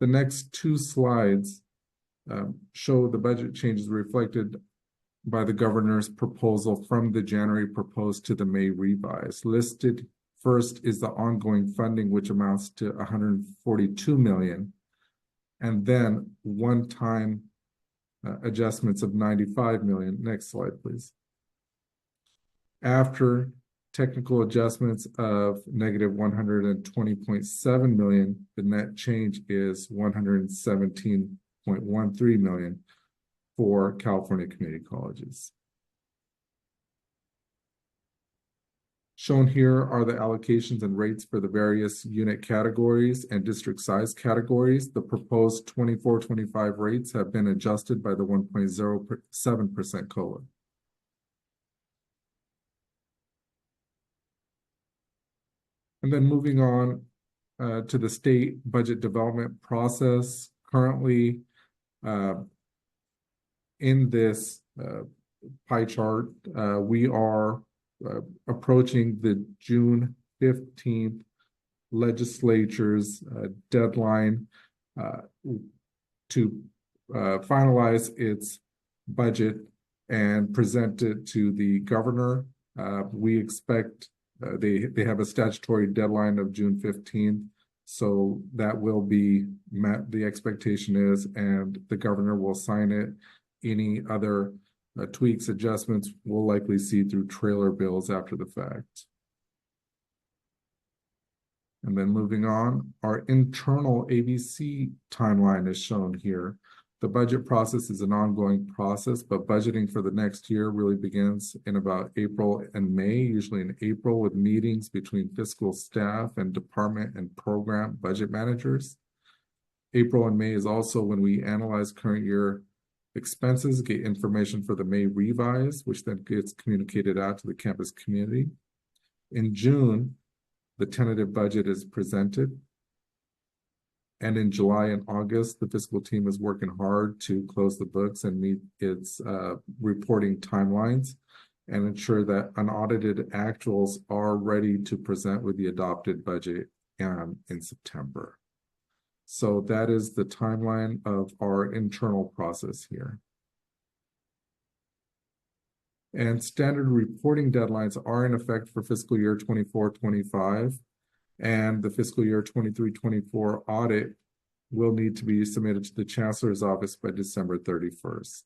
The next two slides show the budget changes reflected by the governor's proposal from the January proposed to the May revise. Listed first is the ongoing funding, which amounts to $142 million. And then one-time adjustments of $95 million. Next slide, please. After technical adjustments of negative $120.7 million, the net change is $117.13 million for California community colleges. Shown here are the allocations and rates for the various unit categories and district size categories. The proposed 24-25 rates have been adjusted by the 1.07% COLA. And then moving on to the state budget development process. Currently, in this pie chart, we are approaching the June 15th legislature's deadline to finalize its budget and present it to the governor. We expect they have a statutory deadline of June 15th, so that will be met, the expectation is, and the governor will sign it. Any other tweaks, adjustments, we'll likely see through trailer bills after the fact. And then moving on, our internal ABC timeline is shown here. The budget process is an ongoing process, but budgeting for the next year really begins in about April and May, usually in April, with meetings between fiscal staff and department and program budget managers. April and May is also when we analyze current year expenses, get information for the May revise, which then gets communicated out to the campus community. In June, the tentative budget is presented. And in July and August, the fiscal team is working hard to close the books and meet its reporting timelines and ensure that unaudited actuals are ready to present with the adopted budget in September. So that is the timeline of our internal process here. And standard reporting deadlines are in effect for fiscal year 24-25. And the fiscal year 23-24 audit will need to be submitted to the Chancellor's office by December 31st.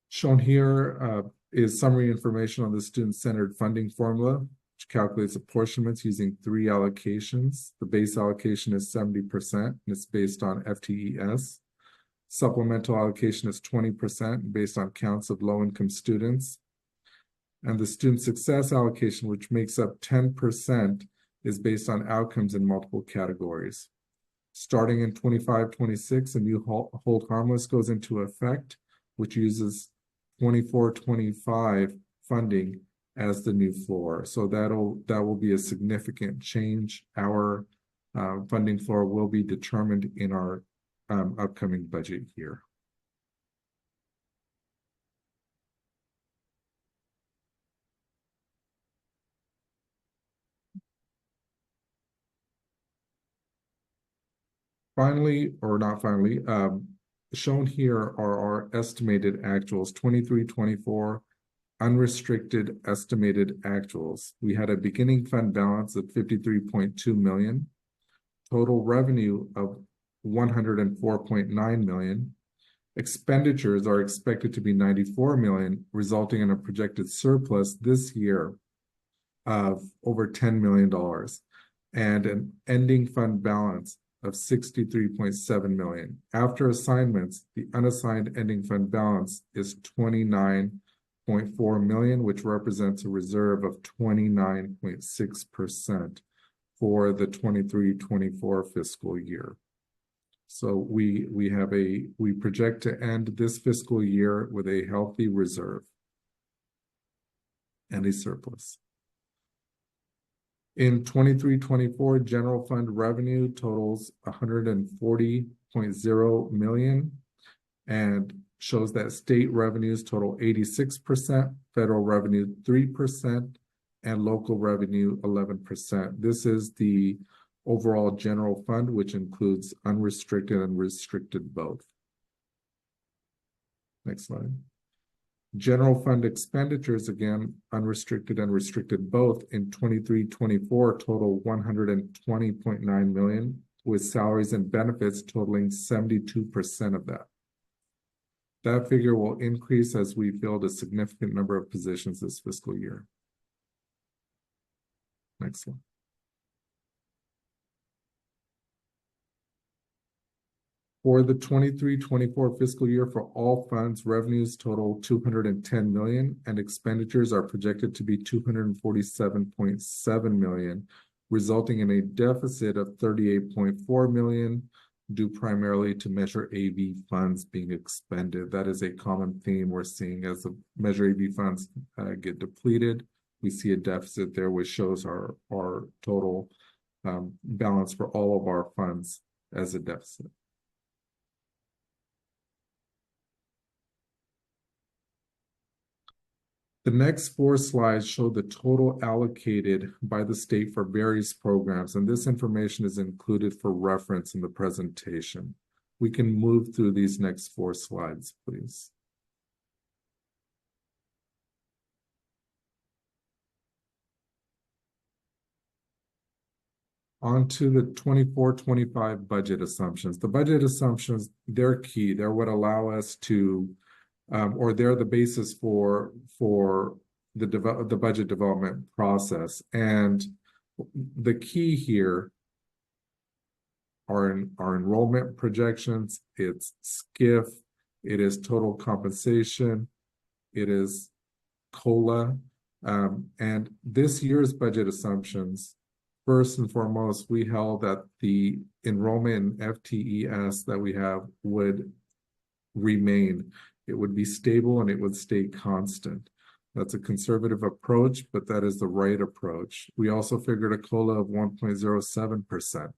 Shown here is summary information on the student-centered funding formula, which calculates apportionments using 3 allocations. The base allocation is 70%, and it's based on FTES. Supplemental allocation is 20% based on counts of low-income students. And the student success allocation, which makes up 10%, is based on outcomes in multiple categories. Starting in 25-26, a new hold harmless goes into effect, which uses 24-25 funding as the new floor. So that will be a significant change. Our funding floor will be determined in our upcoming budget year. Finally, or not finally, shown here are our estimated actuals, 23-24 unrestricted estimated actuals. We had a beginning fund balance of 53.2 million, total revenue of 104.9 million. Expenditures are expected to be 94 million, resulting in a projected surplus this year of over $10 million and an ending fund balance of 63.7 million. After assignments, the unassigned ending fund balance is 29.4 million, which represents a reserve of 29.6% for the 23-24 fiscal year. So we project to end this fiscal year with a healthy reserve and a surplus. In 23-24, general fund revenue totals 140.0 million and shows that state revenues total 86%, federal revenue 3%, and local revenue 11%. This is the overall general fund, which includes unrestricted and restricted both. Next slide. General fund expenditures, again, unrestricted and restricted both, in 23-24 total 120.9 million, with salaries and benefits totaling 72% of that. That figure will increase as we filled a significant number of positions this fiscal year. Next slide. For the 23-24 fiscal year, for all funds, revenues total 210 million and expenditures are projected to be 247.7 million, resulting in a deficit of 38.4 million due primarily to Measure AV funds being expended. That is a common theme we're seeing as the Measure AV funds get depleted. We see a deficit there, which shows our total balance for all of our funds as a deficit. The next 4 slides show the total allocated by the state for various programs, and this information is included for reference in the presentation. We can move through these next 4 slides, please. On to the 24-25 budget assumptions. The budget assumptions, they're key. They're what allow us to or they're the basis for the budget development process. And the key here are our enrollment projections, it's SCIF, it is total compensation, it is COLA, and this year's budget assumptions, first and foremost, we held that the enrollment in FTES that we have would remain. It would be stable and it would stay constant. That's a conservative approach, but that is the right approach. We also figured a COLA of 1.07%.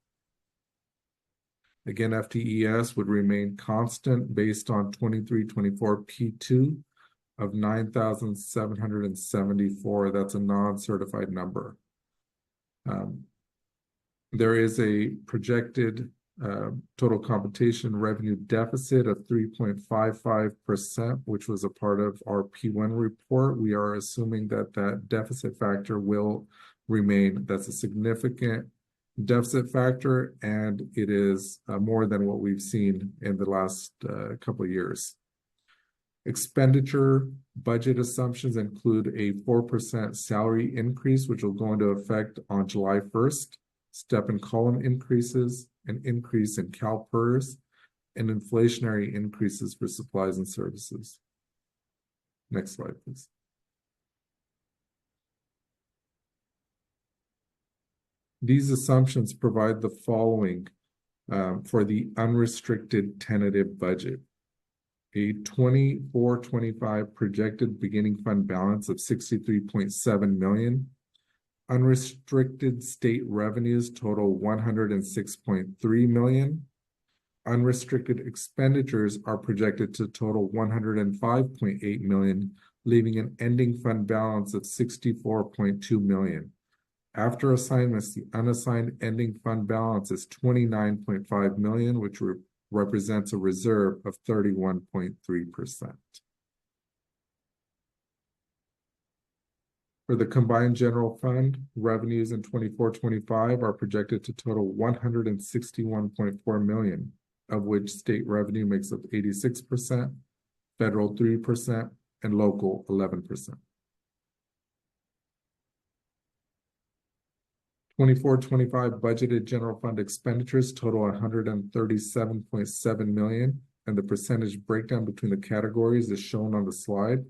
Again, FTES would remain constant based on 23-24 P2 of 9,774. That's a non-certified number. There is a projected total compensation revenue deficit of 3.55%, which was a part of our P1 report. We are assuming that that deficit factor will remain. That's a significant deficit factor, and it is more than what we've seen in the last couple of years. Expenditure budget assumptions include a 4% salary increase, which will go into effect on July 1st, step and column increases, an increase in CalPERS, and inflationary increases for supplies and services. Next slide, please. These assumptions provide the following for the unrestricted tentative budget. A 24-25 projected beginning fund balance of $63.7 million. Unrestricted state revenues total $106.3 million. Unrestricted expenditures are projected to total $105.8 million, leaving an ending fund balance of $64.2 million. After assignments, the unassigned ending fund balance is $29.5 million, which represents a reserve of 31.3%. For the combined general fund, revenues in 24-25 are projected to total $161.4 million, of which state revenue makes up 86%, federal 3%, and local 11%. 24-25 budgeted general fund expenditures total $137.7 million, and the percentage breakdown between the categories is shown on the slide.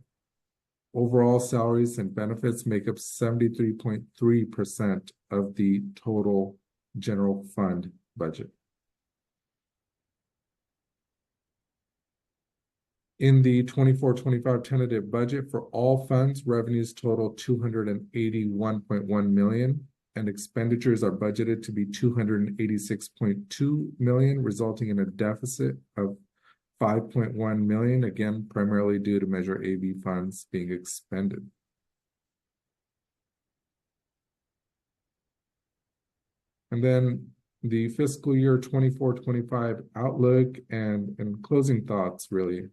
Overall salaries and benefits make up 73.3% of the total general fund budget. In the 24-25 tentative budget for all funds, revenues total $281.1 million, and expenditures are budgeted to be $286.2 million, resulting in a deficit of $5.1 million, again, primarily due to Measure AV funds being expended. And then the fiscal year 24-25 outlook and closing thoughts, really.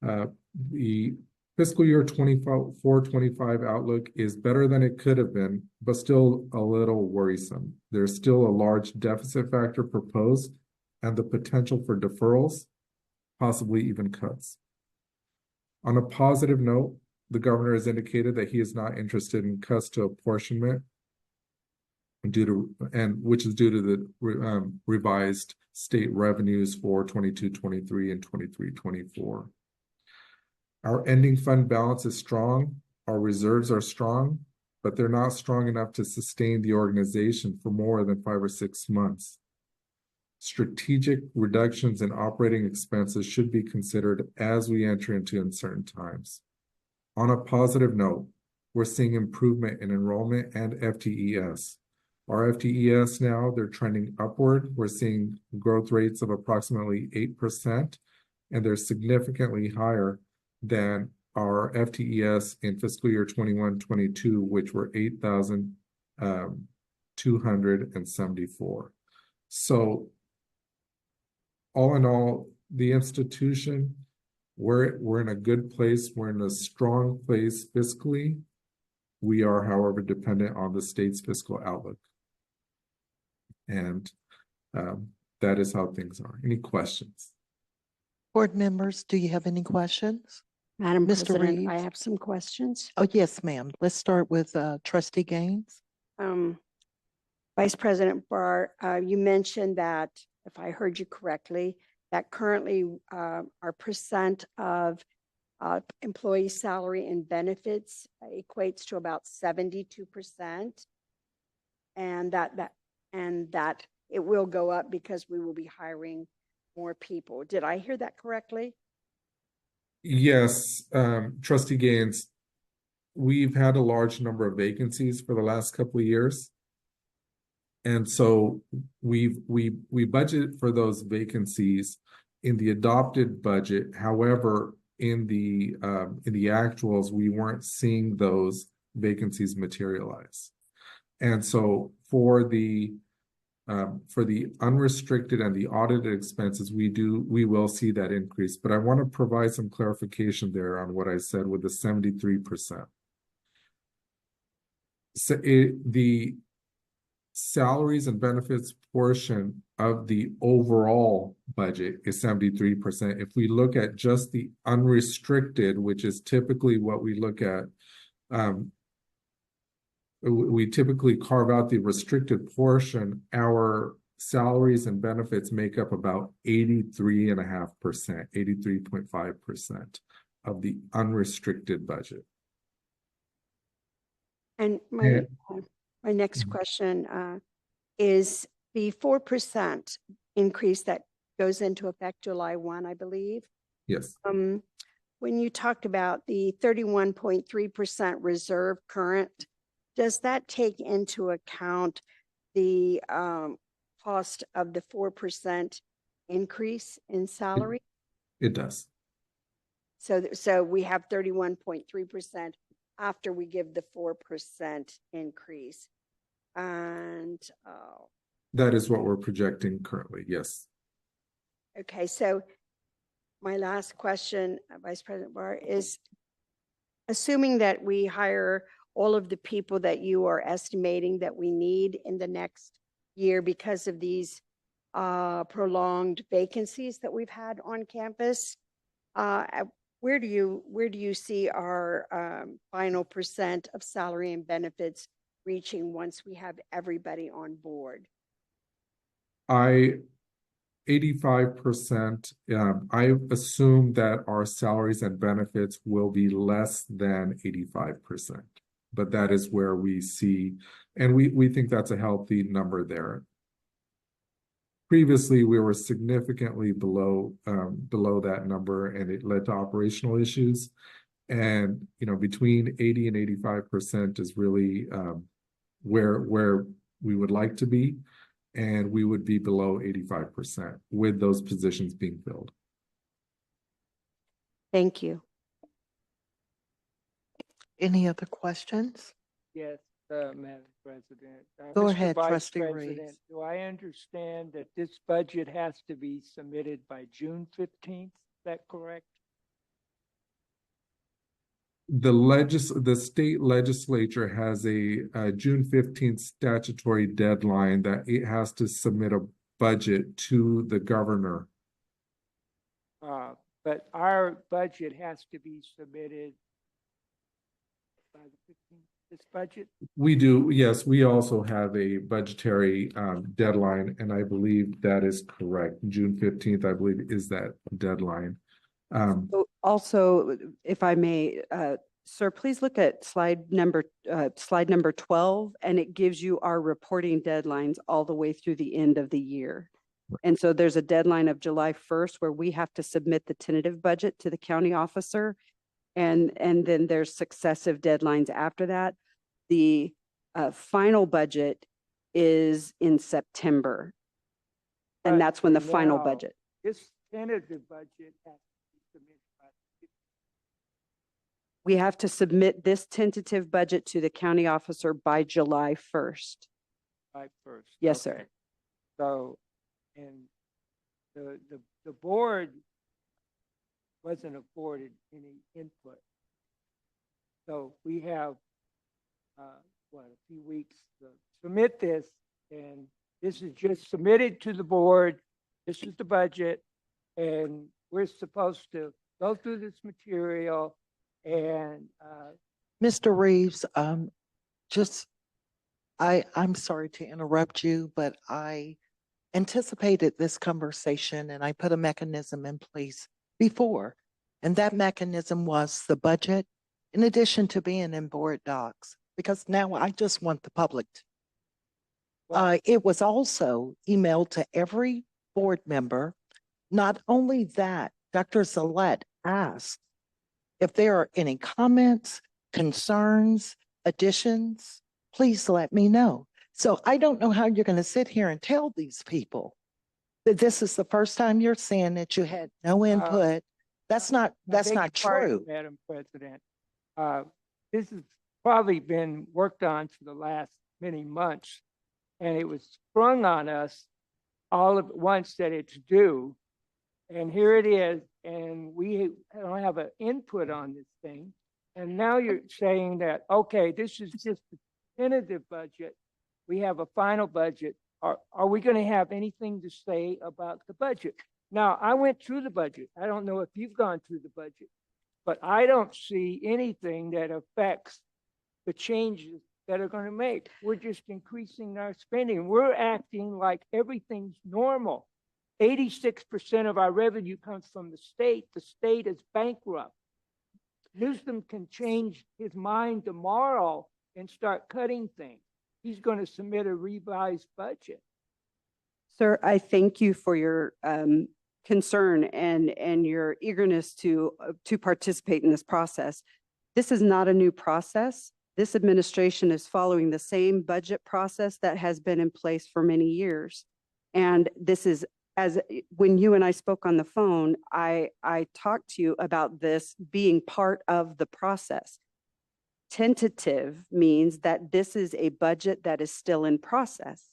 The fiscal year 24-25 outlook is better than it could have been, but still a little worrisome. There's still a large deficit factor proposed and the potential for deferrals, possibly even cuts. On a positive note, the governor has indicated that he is not interested in cuts to apportionment which is due to the revised state revenues for 22-23 and 23-24. Our ending fund balance is strong. Our reserves are strong, but they're not strong enough to sustain the organization for more than 5 or 6 months. Strategic reductions in operating expenses should be considered as we enter into uncertain times. On a positive note, we're seeing improvement in enrollment and FTES. Our FTES now, they're trending upward. We're seeing growth rates of approximately 8%, and they're significantly higher than our FTES in fiscal year 21-22, which were 8,274. So all in all, the institution, we're in a good place. We're in a strong place fiscally. We are, however, dependent on the state's fiscal outlook. And that is how things are. Any questions? Board members, do you have any questions? Madam Mr. President, I Reeves? have some questions. Oh, yes, ma'am. Let's start with Trustee Gaines. Vice President Barr, you mentioned that, if I heard you correctly, that currently our percent of employee salary and benefits equates to about 72%, and that it will go up because we will be hiring more people. Did I hear that correctly? Yes, Trustee Gaines, we've had a large number of vacancies for the last couple of years. And so we budget for those vacancies in the adopted budget. However, in the actuals, we weren't seeing those vacancies materialize. And so for the unrestricted and the audited expenses, we will see that increase. But I want to provide some clarification there on what I said with the 73%. So the salaries and benefits portion of the overall budget is 73%. If we look at just the unrestricted, which is typically what we look at, we typically carve out the restricted portion. Our salaries and benefits make up about 83.5%, 83.5% of the unrestricted budget. And my next question is the 4% increase that goes into effect July 1, I believe. Yes. When you talked about the 31.3% reserve current, does that take into account the cost of the 4% increase in salary? It does. So we have 31.3% after we give the 4% increase. And that is what we're projecting currently, yes. Okay, so my last question, Vice President Barr, is assuming that we hire all of the people that you are estimating that we need in the next year because of these prolonged vacancies that we've had on campus, where do you see our final percent of salary and benefits reaching once we have everybody on board? 85%. I assume that our salaries and benefits will be less than 85%, but that is where we see, and we think that's a healthy number there. Previously, we were significantly below that number, and it led to operational issues. And between 80 and 85% is really where we would like to be, and we would be below 85% with those positions being filled. Thank you. Any other questions? Yes, Madam President. Go Mr. ahead, Vice Trustee President, Reeves. do I understand that this budget has to be submitted by June 15th? Is that correct? The state legislature has a June 15th statutory deadline that it has to submit a budget to the governor. But our budget has to be submitted by the 15th, this budget? We do, yes. We also have a budgetary deadline, and I believe that is correct. June 15th, I believe, is that deadline. Also, if I may, sir, please look at slide number 12, and it gives you our reporting deadlines all the way through the end of the year. And so there's a deadline of July 1st where we have to submit the tentative budget to the county officer. And then there's successive deadlines after that. The final budget is in September. And But that's when the for final now, budget. This tentative budget has to be submitted by We have to submit this tentative budget to the county officer by July 1st. July 1st. Yes, sir. Okay. So, and the board wasn't afforded any input. So we have, a few weeks to submit this, and this is just submitted to the board. This is the budget, and we're supposed to go through this material and, Mr. Reeves, I'm sorry to interrupt you, but I anticipated this conversation and I put a mechanism in place before. And that mechanism was the budget, in addition to being in board docs, because now I just want the public. It was also emailed to every board member. Not only that, Dr. Zalet asked if there are any comments, concerns, additions, please let me know. So I don't know how you're going to sit here and tell these people that this is the first time you're saying that you had no input. That's not I beg your pardon, true. Madam President. This has probably been worked on for the last many months, and it was sprung on us all at once that it's due. And here it is, and we don't have an input on this thing. And now you're saying that, okay, this is just the tentative budget. We have a final budget. Are we going to have anything to say about the budget? Now, I went through the budget. I don't know if you've gone through the budget, but I don't see anything that affects the changes that are going to make. We're just increasing our spending. We're acting like everything's normal. 86% of our revenue comes from the state. The state is bankrupt. Newsom can change his mind tomorrow and start cutting things. He's going to submit a revised budget. Sir, I thank you for your concern and your eagerness to participate in this process. This is not a new process. This administration is following the same budget process that has been in place for many years. And this is, as when you and I spoke on the phone, I talked to you about this being part of the process. Tentative means that this is a budget that is still in process.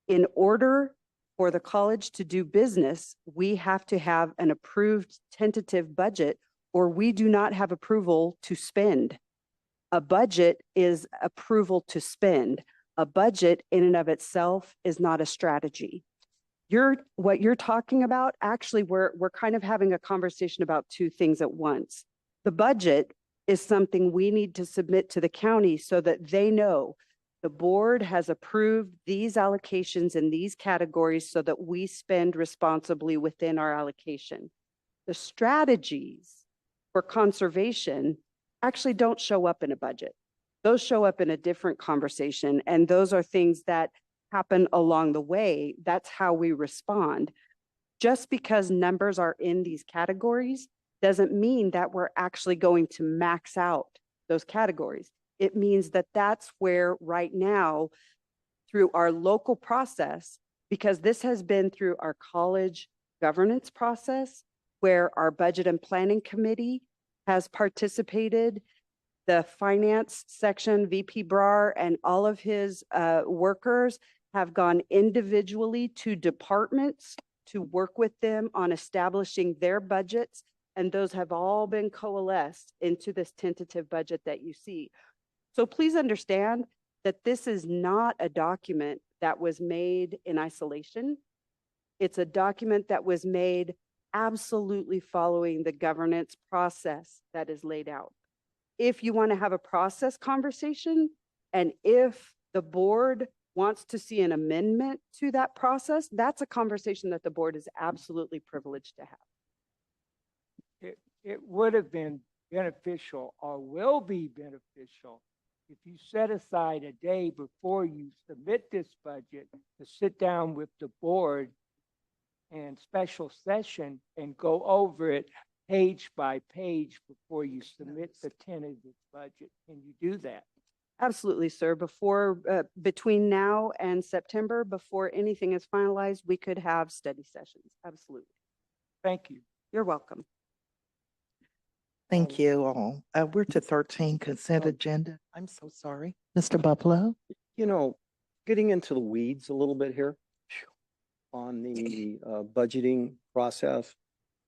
In order for the college to do business, we have to have an approved tentative budget, or we do not have approval to spend. A budget is approval to spend. A budget in and of itself is not a strategy. What you're talking about, actually, we're kind of having a conversation about two things at once. The budget is something we need to submit to the county so that they know the board has approved these allocations in these categories so that we spend responsibly within our allocation. The strategies for conservation actually don't show up in a budget. Those show up in a different conversation, and those are things that happen along the way. That's how we respond. Just because numbers are in these categories doesn't mean that we're actually going to max out those categories. It means that that's where right now, through our local process, because this has been through our college governance process, where our budget and planning committee has participated, the finance section, VP Brar and all of his workers have gone individually to departments to work with them on establishing their budgets. And those have all been coalesced into this tentative budget that you see. So please understand that this is not a document that was made in isolation. It's a document that was made absolutely following the governance process that is laid out. If you want to have a process conversation, and if the board wants to see an amendment to that process, that's a conversation that the board is absolutely privileged to have. It would have been beneficial, or will be beneficial, if you set aside a day before you submit this budget to sit down with the board and special session and go over it page by page before you submit the tentative budget. Can you do that? Absolutely, sir. Before, between now and September, before anything is finalized, we could have study sessions. Absolutely. Thank you. You're welcome. Thank you all. We're to 13 consent agenda. I'm so sorry. Mr. Buffalo? You know, getting into the weeds a little bit here on the budgeting process.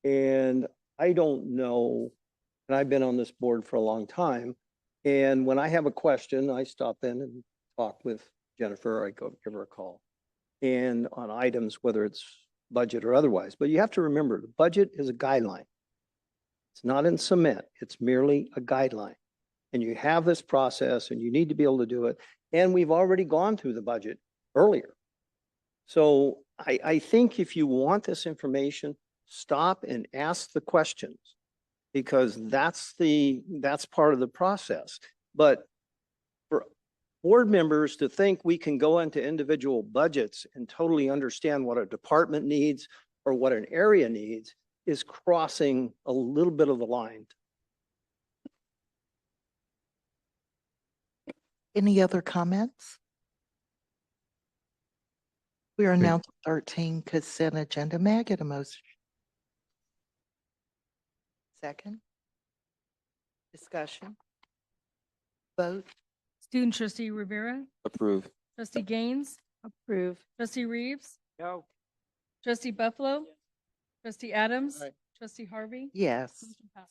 And I don't know, and I've been on this board for a long time. And when I have a question, I stop in and talk with Jennifer, I go give her a call. And on items, whether it's budget or otherwise, but you have to remember, the budget is a guideline. It's not in cement, it's merely a guideline. And you have this process and you need to be able to do it. And we've already gone through the budget earlier. So I think if you want this information, stop and ask the questions, because that's part of the process. But for board members to think we can go into individual budgets and totally understand what a department needs or what an area needs is crossing a little bit of the line. Any other comments? We are now to 13 consent agenda. May I get a motion? Second. Discussion. Vote. Student trustee Rivera, Approve. trustee Gaines, Approve. trustee Reeves, No. trustee Buffalo, trustee Adams, Aye. trustee Harvey. Yes. Motion passes.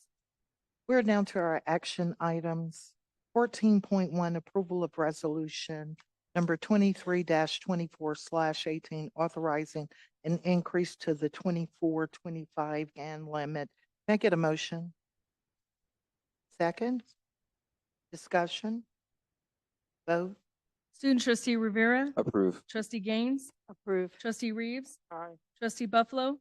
We're down to our action items. 14.1, approval of resolution number 23-24/18, authorizing an increase to the 24-25 GAN limit. Can I get a motion? Second. Discussion. Vote. Student trustee Rivera, Approve. trustee Gaines, Approve. trustee Reeves, Aye. trustee Buffalo,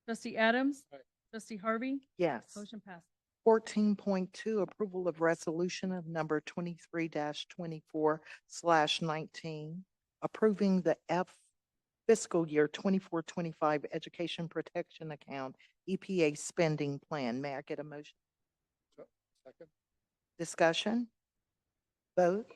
trustee Adams, Aye. trustee Harvey. Yes. Motion passes. 14.2, approval of resolution of number 23-24/19, approving the fiscal year 24-25 education protection account EPA spending plan. May I get a motion? Second. Discussion? Vote?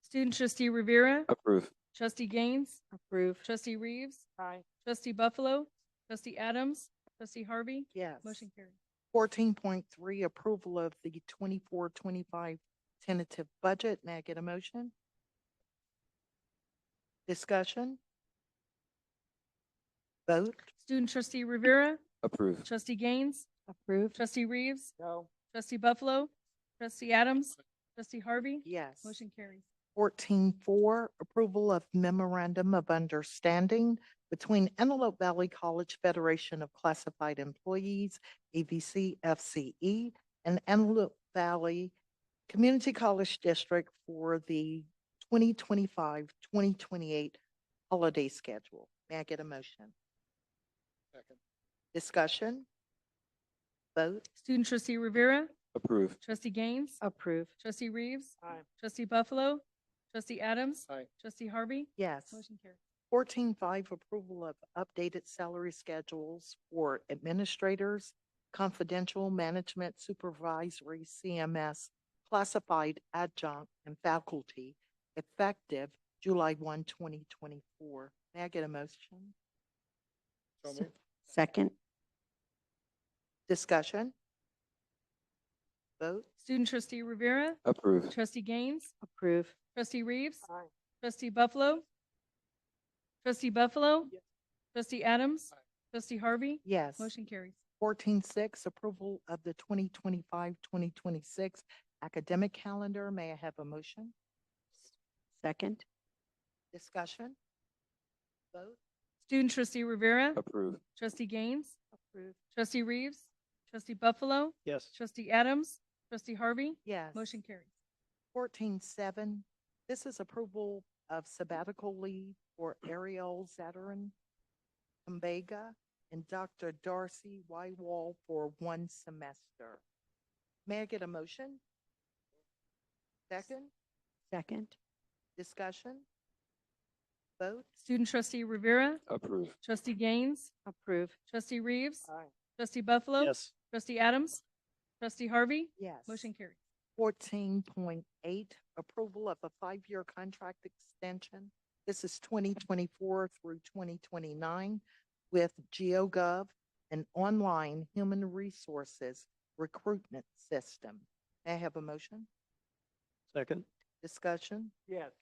Student trustee Rivera, Approve. trustee Gaines, Approve. trustee Reeves, Aye. trustee Buffalo, trustee Adams, trustee Harvey. Yes. Motion carries. 14.3, approval of the 24-25 tentative budget. May I get a motion? Discussion? Vote? Student trustee Rivera, Approve. trustee Gaines, Approve. trustee Reeves, No. trustee Buffalo, trustee Adams, trustee Harvey. Yes. Motion carries. 14.4, approval of memorandum of understanding between Antelope Valley College Federation of Classified Employees, AVC FCE, and Antelope Valley Community College District for the 2025-2028 holiday schedule. May I get a motion? Second. Discussion? Vote? Student trustee Rivera, Approve. trustee Gaines, Approve. trustee Reeves, Aye. trustee Buffalo, trustee Adams, Aye. trustee Harvey. Yes. Motion carries. 14.5, approval of updated salary schedules for administrators, confidential management supervisory CMS, classified adjunct, and faculty, effective July 1, 2024. May I get a motion? So moved. Second. Discussion? Vote? Student trustee Rivera, Approve. trustee Gaines, Approve. trustee Reeves, Aye. trustee Buffalo, trustee Buffalo, Yes. trustee Adams, Aye. trustee Harvey. Yes. Motion carries. 14.6, approval of the 2025-2026 academic calendar. May I have a motion? Second. Discussion? Vote? Student trustee Rivera, Approve. trustee Gaines, Approve. trustee Reeves, trustee Buffalo, Yes. trustee Adams, trustee Harvey. Yes. Motion carries. 14.7, this is approval of sabbatical leave for Ariel Zatterin Kumbega and Dr. Darcy Wywall for 1 semester. May I get a motion? Second? Second. Discussion? Vote. Student trustee Rivera, Approve. trustee Gaines, Approve. trustee Reeves, Aye. trustee Buffalo, Yes. trustee Adams, trustee Harvey, Yes. motion carries. 14.8, approval of a 5-year contract extension. This is 2024 through 2029 with GeoGov, an online human resources recruitment system. May I have a motion? Second. Discussion? Yes.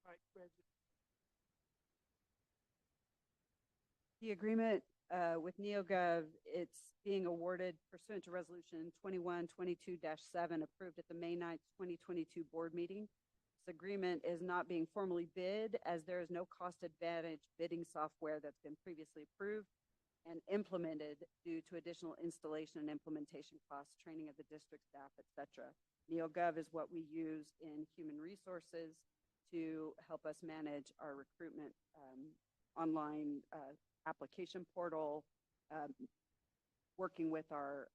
Vice President. The agreement with NeoGov, it's being awarded pursuant to Resolution 2122-7 approved at the May 9th, 2022 board meeting. This agreement is not being formally bid as there is no cost advantage bidding software that's been previously approved and implemented due to additional installation and implementation costs, training of the district staff, et cetera. NeoGov is what we use in human resources to help us manage our recruitment online application portal, working with our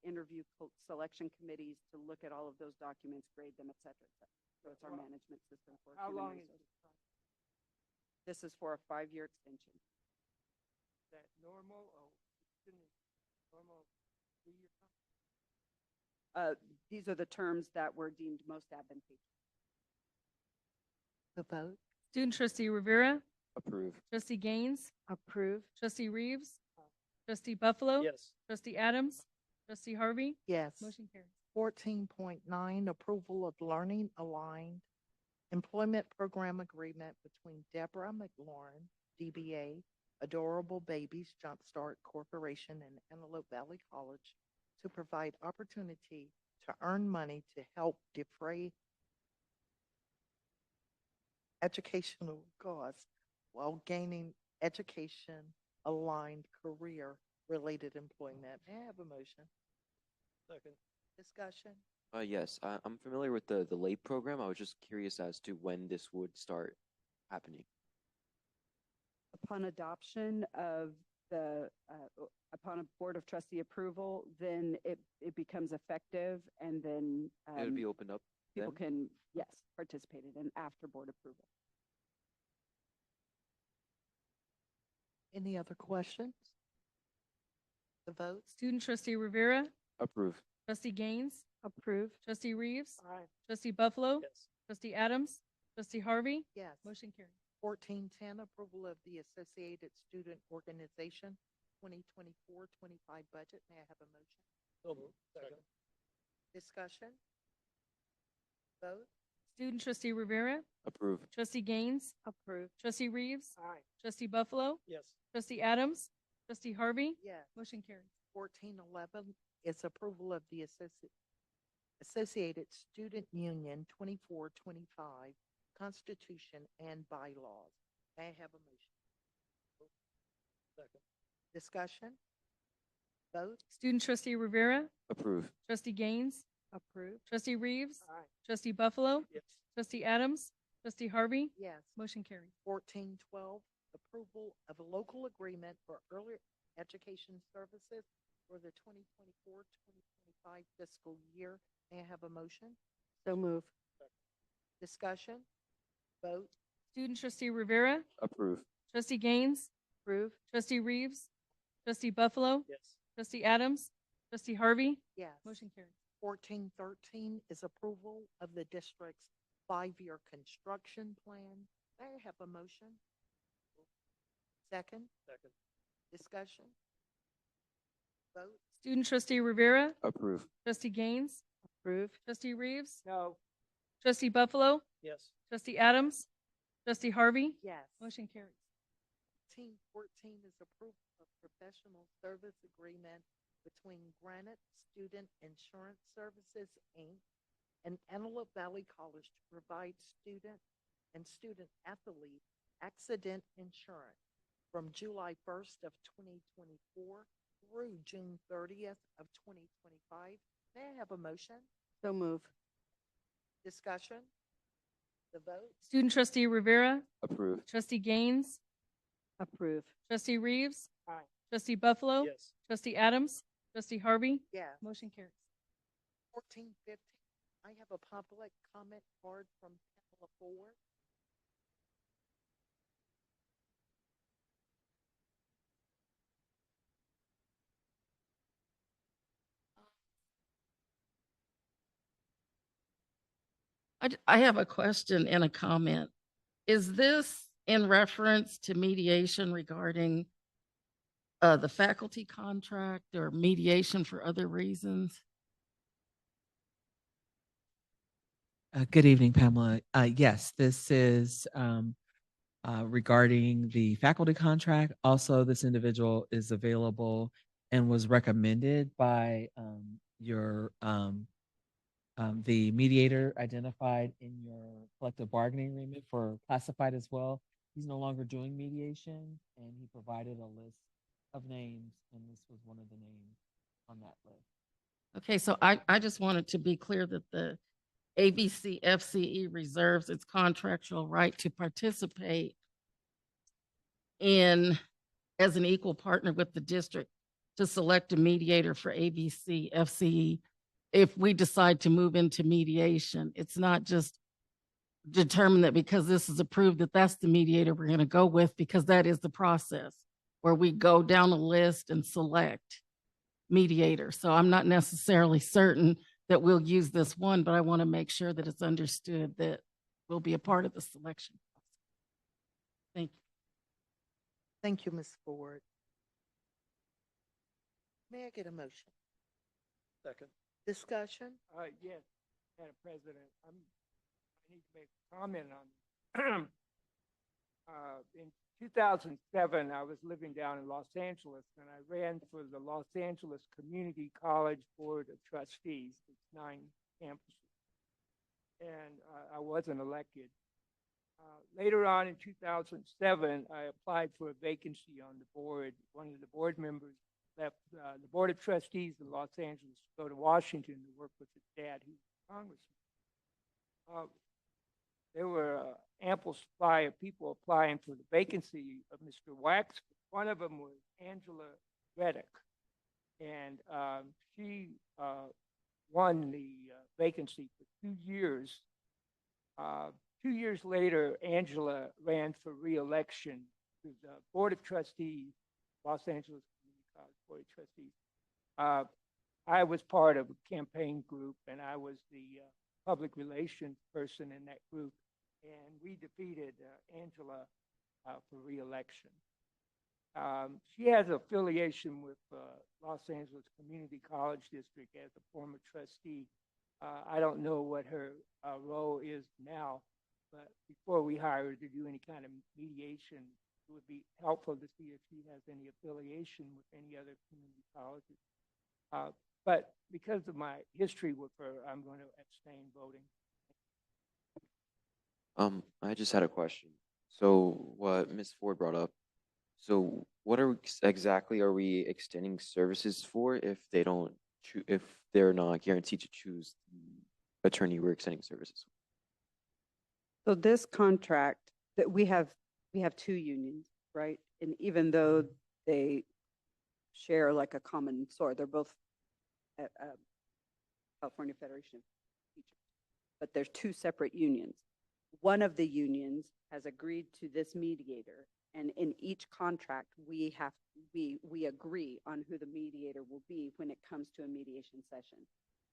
interview selection committees to look at all of those documents, grade them, et cetera, et cetera. So it's our management system for How human long is resources. this? This is for a 5-year extension. Is that normal or isn't it normal 3-year contract? These are the terms that were deemed most advantageous. The vote. Student trustee Rivera, Approve. trustee Gaines, Approve. trustee Reeves, trustee Buffalo, Yes. trustee Adams, trustee Harvey, Yes. motion carries. 14.9, approval of learning aligned employment program agreement between Deborah McLaurin, DBA, Adorable Babies Jumpstart Corporation and Antelope Valley College to provide opportunity to earn money to help defray educational costs while gaining education aligned career related employment. May I have a motion? Second. Discussion? Yes, I'm familiar with the LAPE program. I was just curious as to when this would start happening. Upon adoption of upon a Board of Trustee approval, then it becomes effective and then It would be opened up people then? can, yes, participate in it after board approval. Any other questions? The vote? Student trustee Rivera, Approve. trustee Gaines, Approve. trustee Reeves, Aye. trustee Buffalo, Yes. trustee Adams, trustee Harvey, Yes. motion carries. 14.10, approval of the Associated Student Organization 2024-25 budget. May I have a motion? So moved. Second. Discussion? Vote? Student trustee Rivera, Approve. trustee Gaines, Approve. trustee Reeves, Aye. trustee Buffalo, Yes. trustee Adams, trustee Harvey, Yes. motion carries. 14.11 is approval of the Associated Student Union 24-25 Constitution and bylaws. May I have a motion? Second. Discussion? Vote? Student trustee Rivera, Approve. trustee Gaines, Approve. trustee Reeves, Aye. trustee Buffalo, Yes. trustee Adams, trustee Harvey, Yes. motion carries. 14.12, approval of a local agreement for early education services for the 2024-2025 fiscal year. May I have a motion? So move. Discussion? Vote? Student trustee Rivera, Approve. trustee Gaines, Approve. trustee Reeves, trustee Buffalo, Yes. trustee Adams, trustee Harvey, Yes. motion carries. 14.13 is approval of the district's 5-year construction plan. May I have a motion? Second? Second. Discussion? Vote? Student trustee Rivera, Approve. trustee Gaines, Approve. trustee Reeves, No. trustee Buffalo, Yes. trustee Adams, trustee Harvey, Yes. motion carries. 14.14 is approval of professional service agreement between Granite Student Insurance Services, Inc. and Antelope Valley College to provide student and student athlete accident insurance from July 1st of 2024 through June 30th of 2025. May I have a motion? So move. Discussion? The vote? Student trustee Rivera, Approve. trustee Gaines, Approve. trustee Reeves, Aye. trustee Buffalo, Yes. trustee Adams, trustee Harvey, Yes. motion carries. 14.15, I have a public comment card from Pamela Ford. I have a question and a comment. Is this in reference to mediation regarding the faculty contract or mediation for other reasons? Good evening, Pamela. Yes, this is regarding the faculty contract. Also, this individual is available and was recommended by the mediator identified in your collective bargaining agreement for classified as well. He's no longer doing mediation, and he provided a list of names, and this was one of the names on that list. Okay, so I just wanted to be clear that the ABC FCE reserves its contractual right to participate in, as an equal partner with the district, to select a mediator for ABC FCE. If we decide to move into mediation, it's not just determined that because this is approved that that's the mediator we're going to go with, because that is the process where we go down a list and select mediator. So I'm not necessarily certain that we'll use this one, but I want to make sure that it's understood that we'll be a part of the selection process. Thank you. Thank you, Ms. Ford. May I get a motion? Second. Discussion? Yes, Madam President, I need to make a comment on, in 2007, I was living down in Los Angeles, and I ran for the Los Angeles Community College Board of Trustees. It's 9 campuses, and I wasn't elected. Later on in 2007, I applied for a vacancy on the board. One of the board members left the Board of Trustees in Los Angeles to go to Washington to work with his dad, who was a congressman. There were ample supply of people applying for the vacancy of Mr. Wax. One of them was Angela Reddick, and she won the vacancy for 2 years. 2 years later, Angela ran for re-election to the Board of Trustees, Los Angeles Community College Board of Trustees. I was part of a campaign group, and I was the public relations person in that group, and we defeated Angela for re-election. She has affiliation with Los Angeles Community College District as a former trustee. I don't know what her role is now, but before we hire her to do any kind of mediation, it would be helpful to see if she has any affiliation with any other community colleges. But because of my history with her, I'm going to abstain voting. I just had a question. So what Ms. Ford brought up, so what exactly are we extending services for if they don't if they're not guaranteed to choose the attorney we're extending services? So this contract that we have 2 unions, right? And even though they share like a common source, they're both California Federation of Teachers, but there's 2 separate unions. One of the unions has agreed to this mediator, and in each contract, we agree on who the mediator will be when it comes to a mediation session.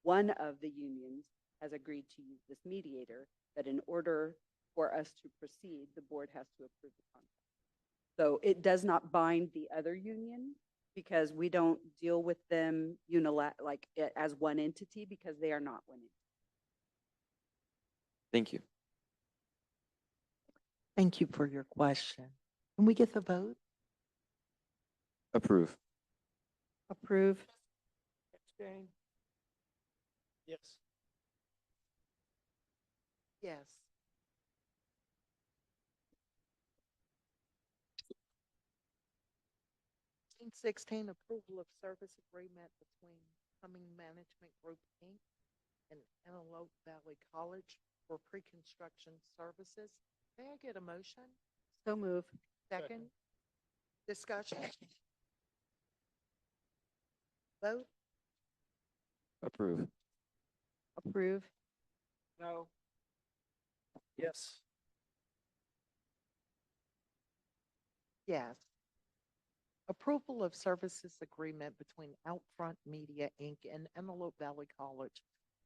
One of the unions has agreed to use this mediator, but in order for us to proceed, the board has to approve the contract. So it does not bind the other union, because we don't deal with them as one entity, because they are not one entity. Thank you. Thank you for your question. Can we get the vote? Approve. Approve. Abstain. Yes. Yes. Scene 16, approval of service agreement between Cumming Management Group, Inc. and Antelope Valley College for pre-construction services. May I get a motion? So move. Second. Discussion? Vote? Approve. Approve. No. Yes. Yes. Approval of services agreement between Outfront Media, Inc. and Antelope Valley College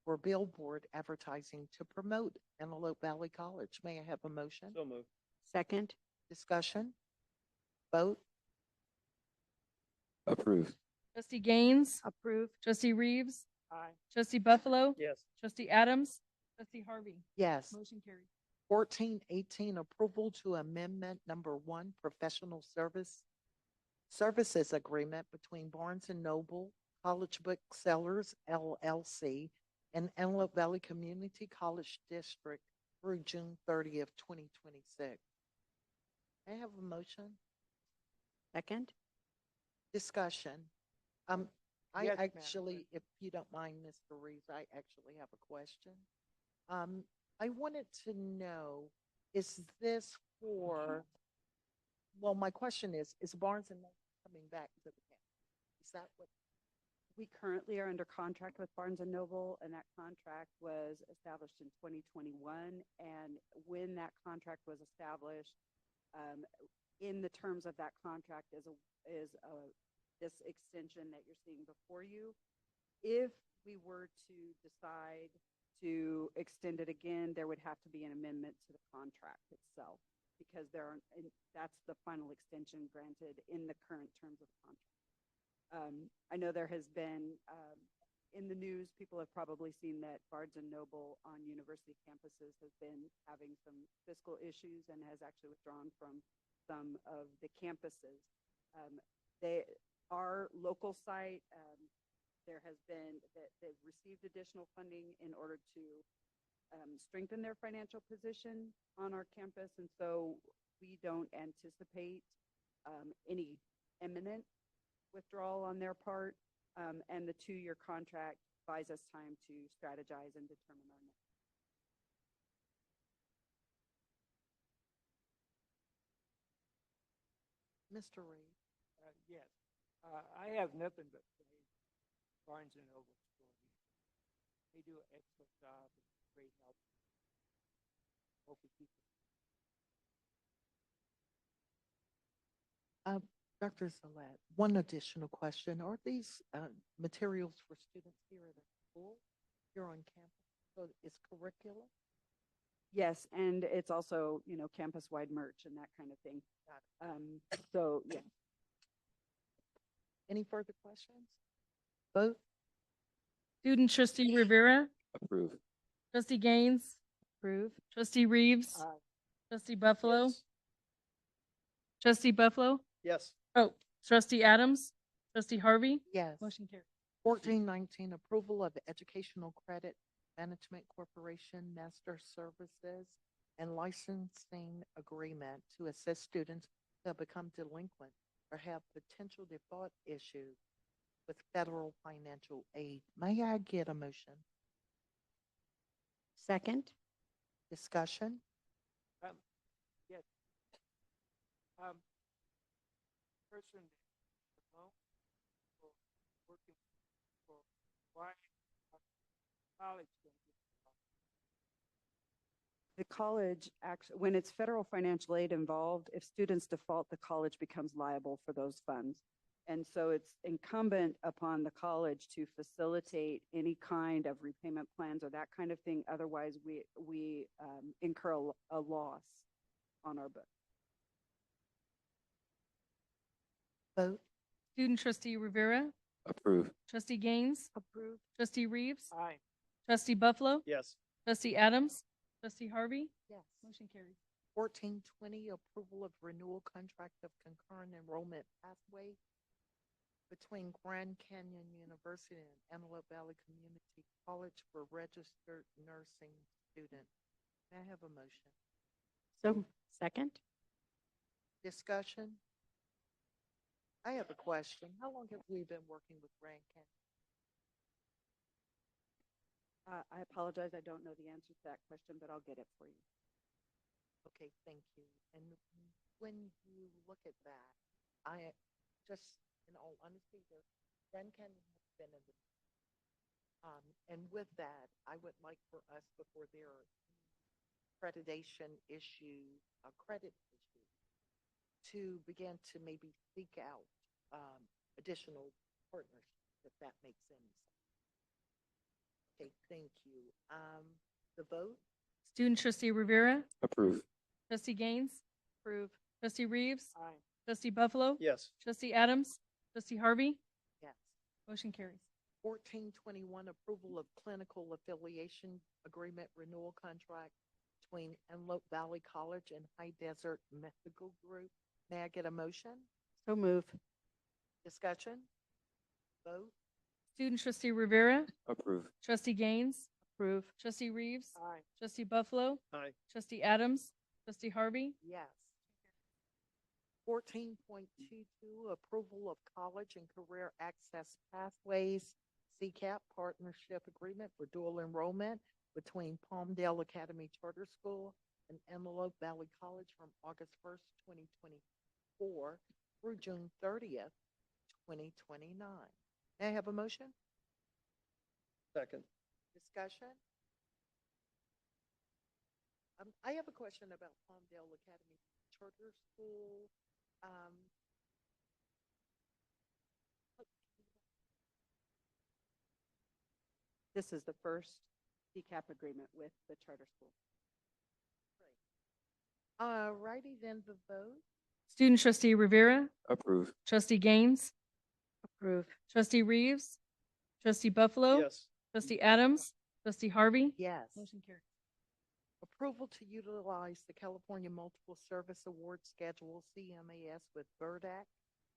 for billboard advertising to promote Antelope Valley College. May I have a motion? So moved. Second. Discussion? Vote? Approved. Trustee Gaines, Approve. trustee Reeves, Aye. trustee Buffalo, Yes. trustee Adams, trustee Harvey. Yes. Motion carried. 1418, approval to amendment number 1, professional services agreement between Barnes and Noble College Booksellers LLC and Antelope Valley Community College District through June 30th, 2026. May I have a motion? Second. Discussion. I Yes, Madam actually, if you don't mind, Mr. Reeves, I actually have a question. I wanted to know, is this for, well, my question is Barnes and Noble coming back to the campus? Is that what? We currently are under contract with Barnes and Noble, and that contract was established in 2021. And when that contract was established, in the terms of that contract is this extension that you're seeing before you. If we were to decide to extend it again, there would have to be an amendment to the contract itself, because that's the final extension granted in the current terms of the contract. I know there has been, in the news, people have probably seen that Barnes and Noble on university campuses has been having some fiscal issues and has actually withdrawn from some of the campuses. Our local site, there has been that they've received additional funding in order to strengthen their financial position on our campus, and so we don't anticipate any imminent withdrawal on their part. And the 2-year contract buys us time to strategize and determine our next. Mr. Reeves? Yes. I have nothing but praise for Barnes and Noble store. They do an excellent job and great help. Hope we keep it. Dr. Zalat, one additional question. Are these materials for students here at the school, here on campus? So it's curriculum? Yes, and it's also, campus-wide merch and that kind of thing. So, yeah. Any further questions? Vote? Student trustee Rivera, Approved. trustee Gaines, Approve. trustee Reeves, Aye. trustee Buffalo, Yes. trustee Buffalo, Yes. oh, trustee Adams, trustee Harvey. Yes. Motion carried. 1419, approval of Educational Credit Management Corporation Master Services and Licensing Agreement to assist students who have become delinquent or have potential default issues with federal financial aid. May I get a motion? Second. Discussion? Yes. Person alone or working for why college don't get The college actually, when it's federal financial aid involved, if students default, the college becomes liable for those funds. And so it's incumbent upon the college to facilitate any kind of repayment plans or that kind of thing. Otherwise, we incur a loss on our book. Vote? Student trustee Rivera, Approved. trustee Gaines, Approve. trustee Reeves, Aye. trustee Buffalo, Yes. trustee Adams, trustee Harvey. Yes. Motion carried. 1420, approval of renewal contract of concurrent enrollment pathway between Grand Canyon University and Antelope Valley Community College for registered nursing students. May I have a motion? So, second. Discussion? I have a question. How long have we been working with Grand Canyon? I apologize, I don't know the answer to that question, but I'll get it for you. Okay, thank you. And when you look at that, I just, in all honesty, Grand Canyon has been in the, and with that, I would like for us, before there are accreditation issues, credit issues, to begin to maybe seek out additional partnerships, if that makes any sense. Okay, thank you. The vote? Student trustee Rivera, Approve. trustee Gaines, Approve. trustee Reeves, Aye. trustee Buffalo, Yes. trustee Adams, trustee Harvey, Yes. motion carries. 1421, approval of clinical affiliation agreement renewal contract between Antelope Valley College and High Desert Medical Group. May I get a motion? So move. Discussion? Vote? Student trustee Rivera, Approve. trustee Gaines, Approve. trustee Reeves, Aye. trustee Buffalo, Aye. trustee Adams, trustee Harvey, Yes. 14.22, approval of college and career access pathways, CCAP partnership agreement for dual enrollment between Palmdale Academy Charter School and Antelope Valley College from August 1st, 2024 through June 30th, 2029. May I have a motion? Second. Discussion? I have a question about Palmdale Academy Charter School. This is the first CCAP agreement with the charter school. Righty then, the vote. student trustee Rivera, Approve. trustee Gaines, Approve. trustee Reeves, trustee Buffalo, Yes. trustee Adams, trustee Harvey, Yes. motion carries. Approval to utilize the California Multiple Service Award Schedule, CMAS, with Burdack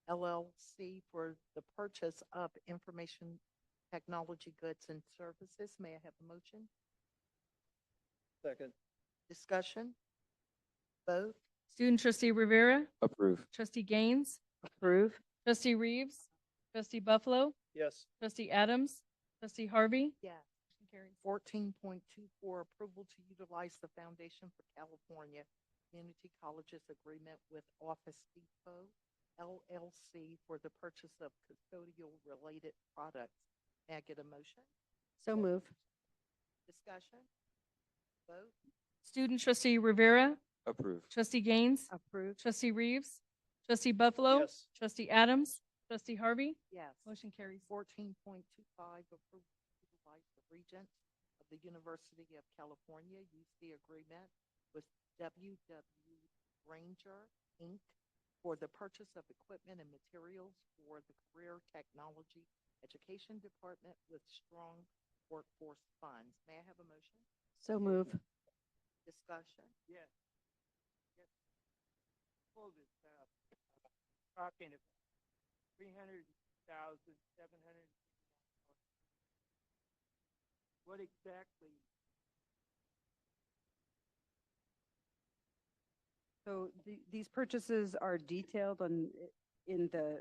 LLC for the purchase of information technology goods and services. May I have a motion? Second. Discussion? Vote? Student trustee Rivera, Approve. trustee Gaines, Approve. trustee Reeves, trustee Buffalo, Yes. trustee Adams, trustee Harvey, Yes. motion carries. 14.24, approval to utilize the Foundation for California Community Colleges agreement with Office Depot LLC for the purchase of custodial related products. May I get a motion? So move. Discussion? Vote? Student trustee Rivera, Approve. trustee Gaines, Approve. trustee Reeves, trustee Buffalo, Yes. trustee Adams, trustee Harvey, Yes. motion carries. 14.25, approval to utilize the Regent of the University of California, UC agreement with WW Ranger, Inc. for the purchase of equipment and materials for the Career Technology Education Department with strong workforce funds. May I have a motion? So move. Discussion? Yes. Yes. Hold it, talking about 300,700. What exactly? So these purchases are detailed in the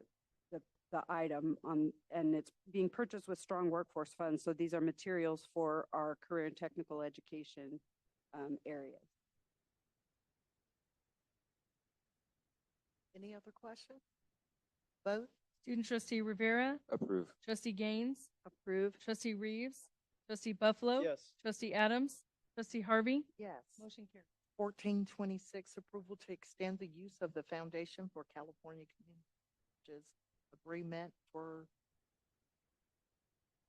item on, and it's being purchased with strong workforce funds. So these are materials for our career and technical education areas. Any other questions? Vote? Student trustee Rivera, Approve. trustee Gaines, Approve. trustee Reeves, trustee Buffalo, Yes. trustee Adams, trustee Harvey, Yes. motion carries. 14.26, approval to extend the use of the Foundation for California Communities agreement for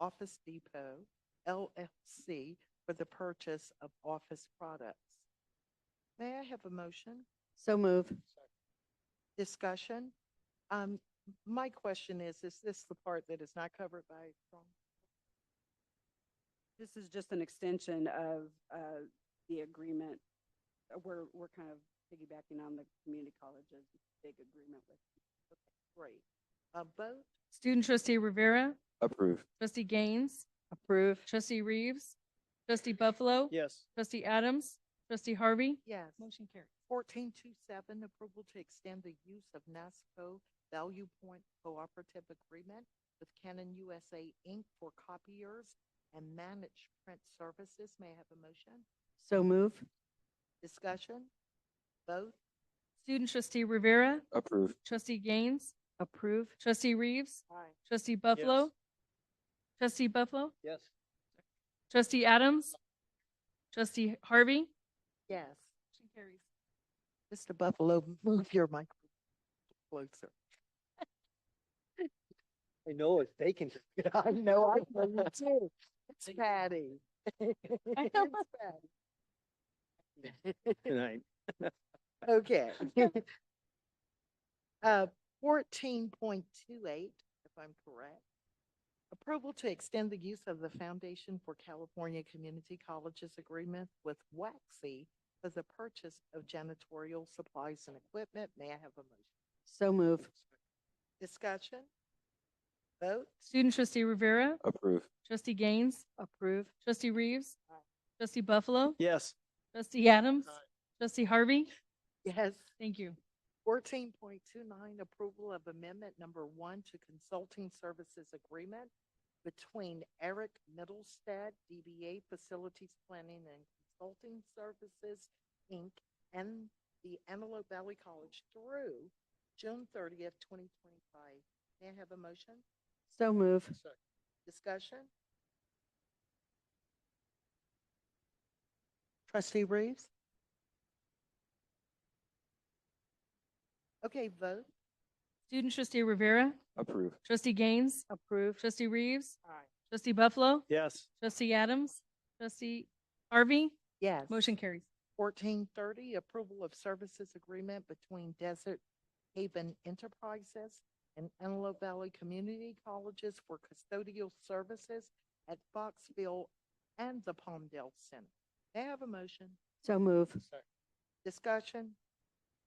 Office Depot LLC for the purchase of office products. May I have a motion? So move. Discussion? My question is this the part that is not covered by strong? This is just an extension of the agreement. We're kind of piggybacking on the community college's big agreement with. Great. Vote? Student trustee Rivera, Approve. trustee Gaines, Approve. trustee Reeves, trustee Buffalo, Yes. trustee Adams, trustee Harvey, Yes. motion carries. 14.27, approval to extend the use of NASCO Value Point Cooperative Agreement with Canon USA, Inc. for copiers and managed print services. May I have a motion? So move. Discussion? Vote? Student trustee Rivera, Approve. trustee Gaines, Approve. trustee Reeves, Aye. trustee Buffalo, Yes. trustee Buffalo, Yes. trustee Adams, trustee Harvey, Yes. motion carries. Mr. Buffalo, move your microphone closer. I know if they can. I know, I know you too. It's Patty. I know. It's Patty. Good night. Okay. 14.28, if I'm correct. Approval to extend the use of the Foundation for California Community Colleges agreement with WAXI for the purchase of janitorial supplies and equipment. May I have a motion? So move. Discussion? Vote? Student trustee Rivera, Approve. trustee Gaines, Approve. trustee Reeves, trustee Buffalo, Yes. trustee Adams, trustee Harvey. Yes. Thank you. 14.29, approval of amendment number 1 to consulting services agreement between Eric Middlestead, DBA Facilities Planning and Consulting Services, Inc., and the Antelope Valley College through June 30th, 2025. May I have a motion? So move. Discussion? Trustee Reeves? Okay, vote. Student trustee Rivera, Approve. trustee Gaines, Approve. trustee Reeves, Aye. trustee Buffalo, Yes. trustee Adams, trustee Harvey. Yes. Motion carries. 1430, approval of services agreement between Desert Haven Enterprises and Antelope Valley Community Colleges for custodial services at Foxville and the Palmdale Center. May I have a motion? So move. Discussion?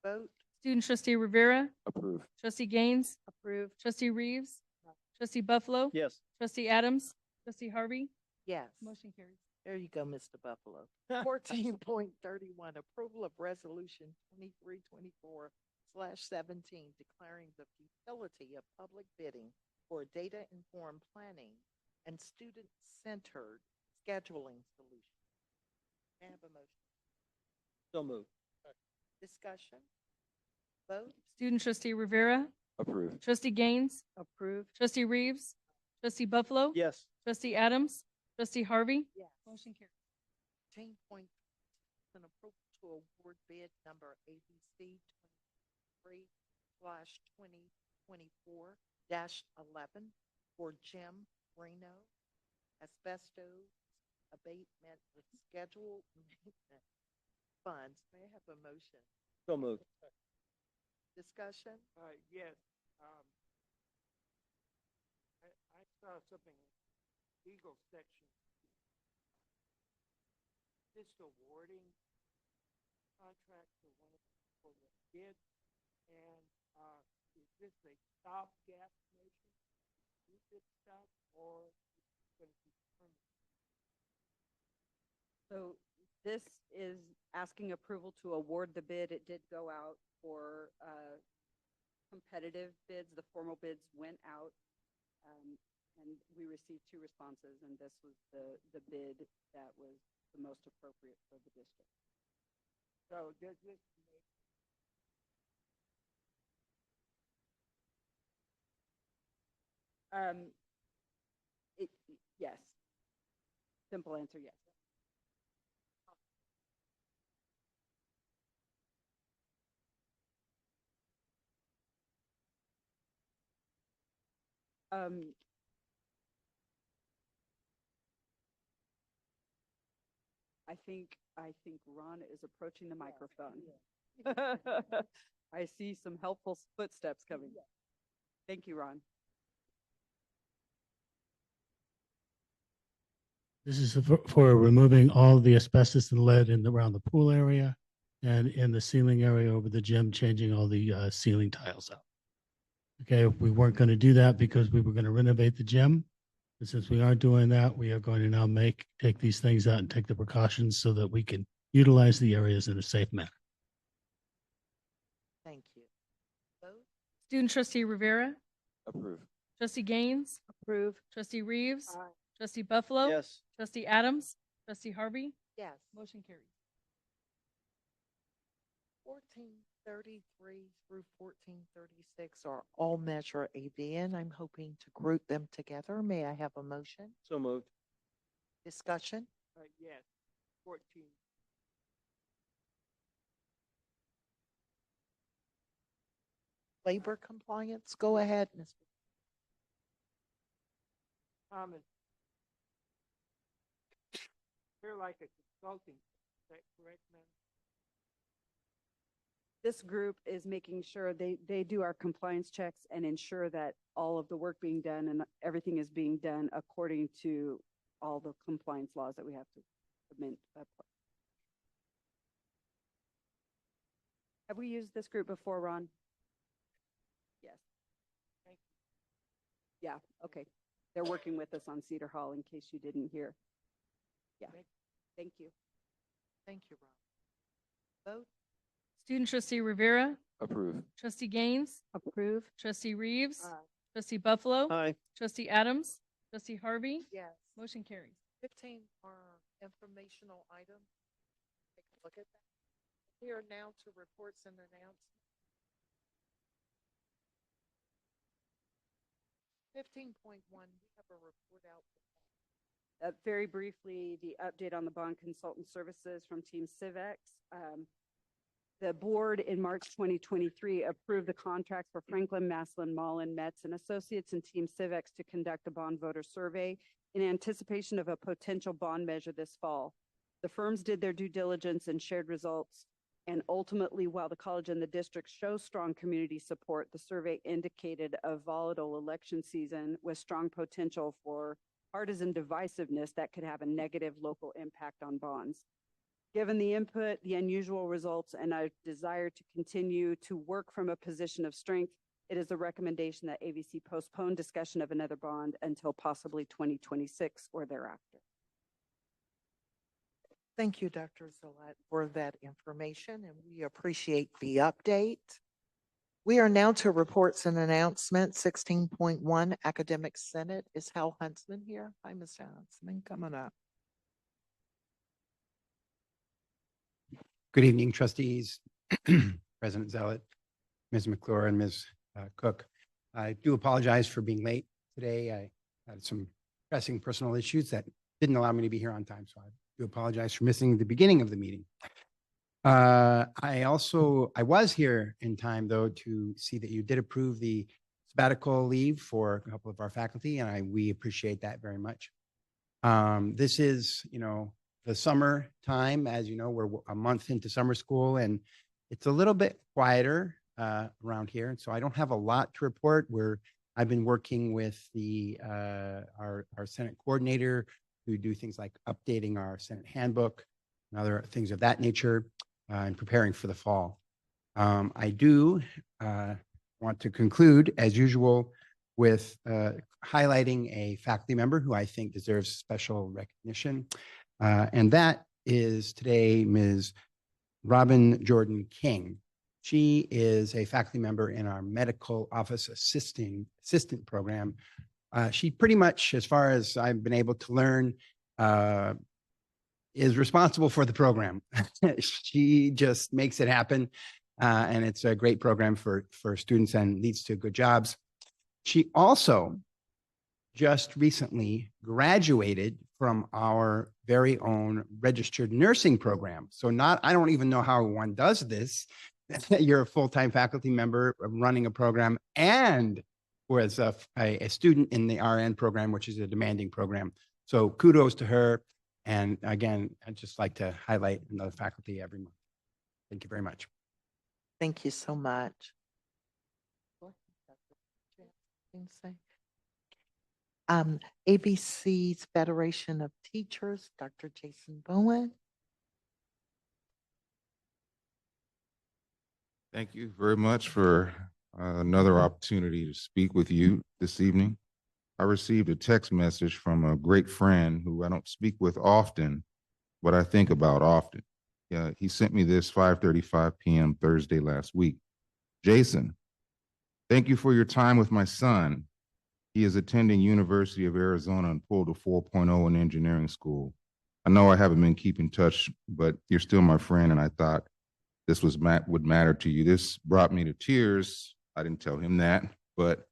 Vote? Student trustee Rivera, Approve. trustee Gaines, Approve. trustee Reeves, trustee Buffalo, Yes. trustee Adams, trustee Harvey. Yes. Motion carries. There you go, Mr. Buffalo. 14.31, approval of resolution 2324/17, declaring the futility of public bidding for data-informed planning and student-centered scheduling solution. May I have a motion? So moved. Discussion? Vote? Student trustee Rivera, Approve. trustee Gaines, Approve. trustee Reeves, trustee Buffalo, Yes. trustee Adams, trustee Harvey. Yes. Motion carries. 10. An approval to award bid number ABC 23/2024-11 for Jim Reno asbestos abatement with scheduled maintenance funds. May I have a motion? So moved. Discussion? Yes. I saw something in legal section. Just awarding contract for one of for the bid, and is this a stopgap measure? Is it stop or is it going to be permanent? So this is asking approval to award the bid. It did go out for competitive bids. The formal bids went out, and we received 2 responses, and this was the bid that was the most appropriate for the district. So does this make Yes. Simple answer, yes. I think Ron is approaching the microphone. I see some helpful footsteps coming. Thank you, Ron. This is for removing all the asbestos and lead around the pool area and in the ceiling area over the gym, changing all the ceiling tiles out. Okay, we weren't going to do that because we were going to renovate the gym. But since we aren't doing that, we are going to now take these things out and take the precautions so that we can utilize the areas in a safe manner. Thank you. Vote? Student trustee Rivera, Approve. trustee Gaines, Approve. trustee Reeves, Aye. trustee Buffalo, Yes. trustee Adams, trustee Harvey. Yes. Motion carries. 1433 through 1436 are all Measure AB, and I'm hoping to group them together. May I have a motion? So moved. Discussion? yes, 14. Labor compliance? Go ahead, Ms. Common They're like a consulting, is that correct, ma'am? This group is making sure they do our compliance checks and ensure that all of the work being done and everything is being done according to all the compliance laws that we have to submit. Have we used this group before, Ron? Yes. Thank Yeah, okay. They're working with us on Cedar Hall in case you didn't hear. Yeah, thank you. Thank you, Rob. Vote. Student trustee Rivera, Approve. trustee Gaines, Approve. trustee Reeves, Aye. trustee Buffalo, Aye. trustee Adams, trustee Harvey. Yes. Motion carries. 15 are informational items. Take a look at that. We are now to reports and announcements. 15.1, we have a report out. Very briefly, the update on the bond consultant services from Team Civex. The board in March 2023 approved the contract for Franklin, Maslin, Mullen, Metz, and Associates and Team Civex to conduct a bond voter survey in anticipation of a potential bond measure this fall. The firms did their due diligence and shared results. And ultimately, while the college and the district show strong community support, the survey indicated a volatile election season with strong potential for partisan divisiveness that could have a negative local impact on bonds. Given the input, the unusual results, and our desire to continue to work from a position of strength, it is a recommendation that AVC postpone discussion of another bond until possibly 2026 or thereafter. Thank you, Dr. Zalat, for that information, and we appreciate the update. We are now to reports and announcements. 16.1, Academic Senate. Is Hal Huntsman here? Hi, Mr. Huntsman, coming up. Good evening, trustees, President Zealot, Ms. McClure, and Ms. Cook. I do apologize for being late today. I had some pressing personal issues that didn't allow me to be here on time, so I do apologize for missing the beginning of the meeting. I was here in time, though, to see that you did approve the sabbatical leave for a couple of our faculty, and we appreciate that very much. This is, the summer time. As you know, we're a month into summer school, and it's a little bit quieter around here. And so I don't have a lot to report. I've been working with our Senate coordinator who do things like updating our Senate handbook and other things of that nature and preparing for the fall. I do want to conclude, as usual, with highlighting a faculty member who I think deserves special recognition. And that is today Ms. Robin Jordan King. She is a faculty member in our medical office assistant program. She pretty much, as far as I've been able to learn, is responsible for the program. She just makes it happen. And it's a great program for students and leads to good jobs. She also just recently graduated from our very own registered nursing program. So I don't even know how one does this. You're a full-time faculty member running a program and was a student in the RN program, which is a demanding program. So kudos to her. And again, I'd just like to highlight another faculty every month. Thank you very much. Thank you so much. ABC's Federation of Teachers, Dr. Jason Bowen. Thank you very much for another opportunity to speak with you this evening. I received a text message from a great friend who I don't speak with often, but I think about often. He sent me this 5:35 p.m. Thursday last week. Jason, thank you for your time with my son. He is attending University of Arizona and pulled a 4.0 in engineering school. I know I haven't been keeping touch, but you're still my friend, and I thought this would matter to you. This brought me to tears. I didn't tell him that, but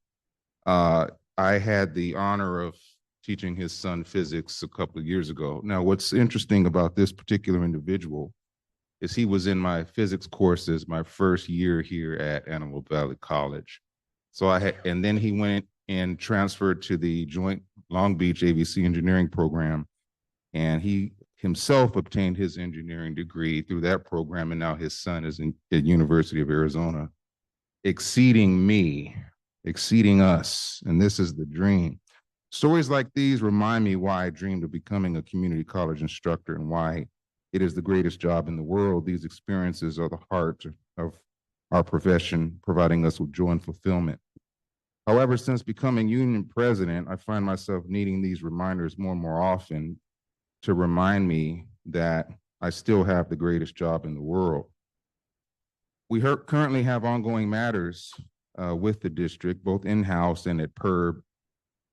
I had the honor of teaching his son physics a couple of years ago. Now, what's interesting about this particular individual is he was in my physics courses my first year here at Antelope Valley College. So and then he went and transferred to the Joint Long Beach AVC engineering program. And himself obtained his engineering degree through that program, and now his son is at University of Arizona, exceeding me, exceeding us, and this is the dream. Stories like these remind me why I dreamed of becoming a community college instructor and why it is the greatest job in the world. These experiences are the heart of our profession, providing us with joy and fulfillment. However, since becoming union president, I find myself needing these reminders more and more often to remind me that I still have the greatest job in the world. We currently have ongoing matters with the district, both in-house and at PERB.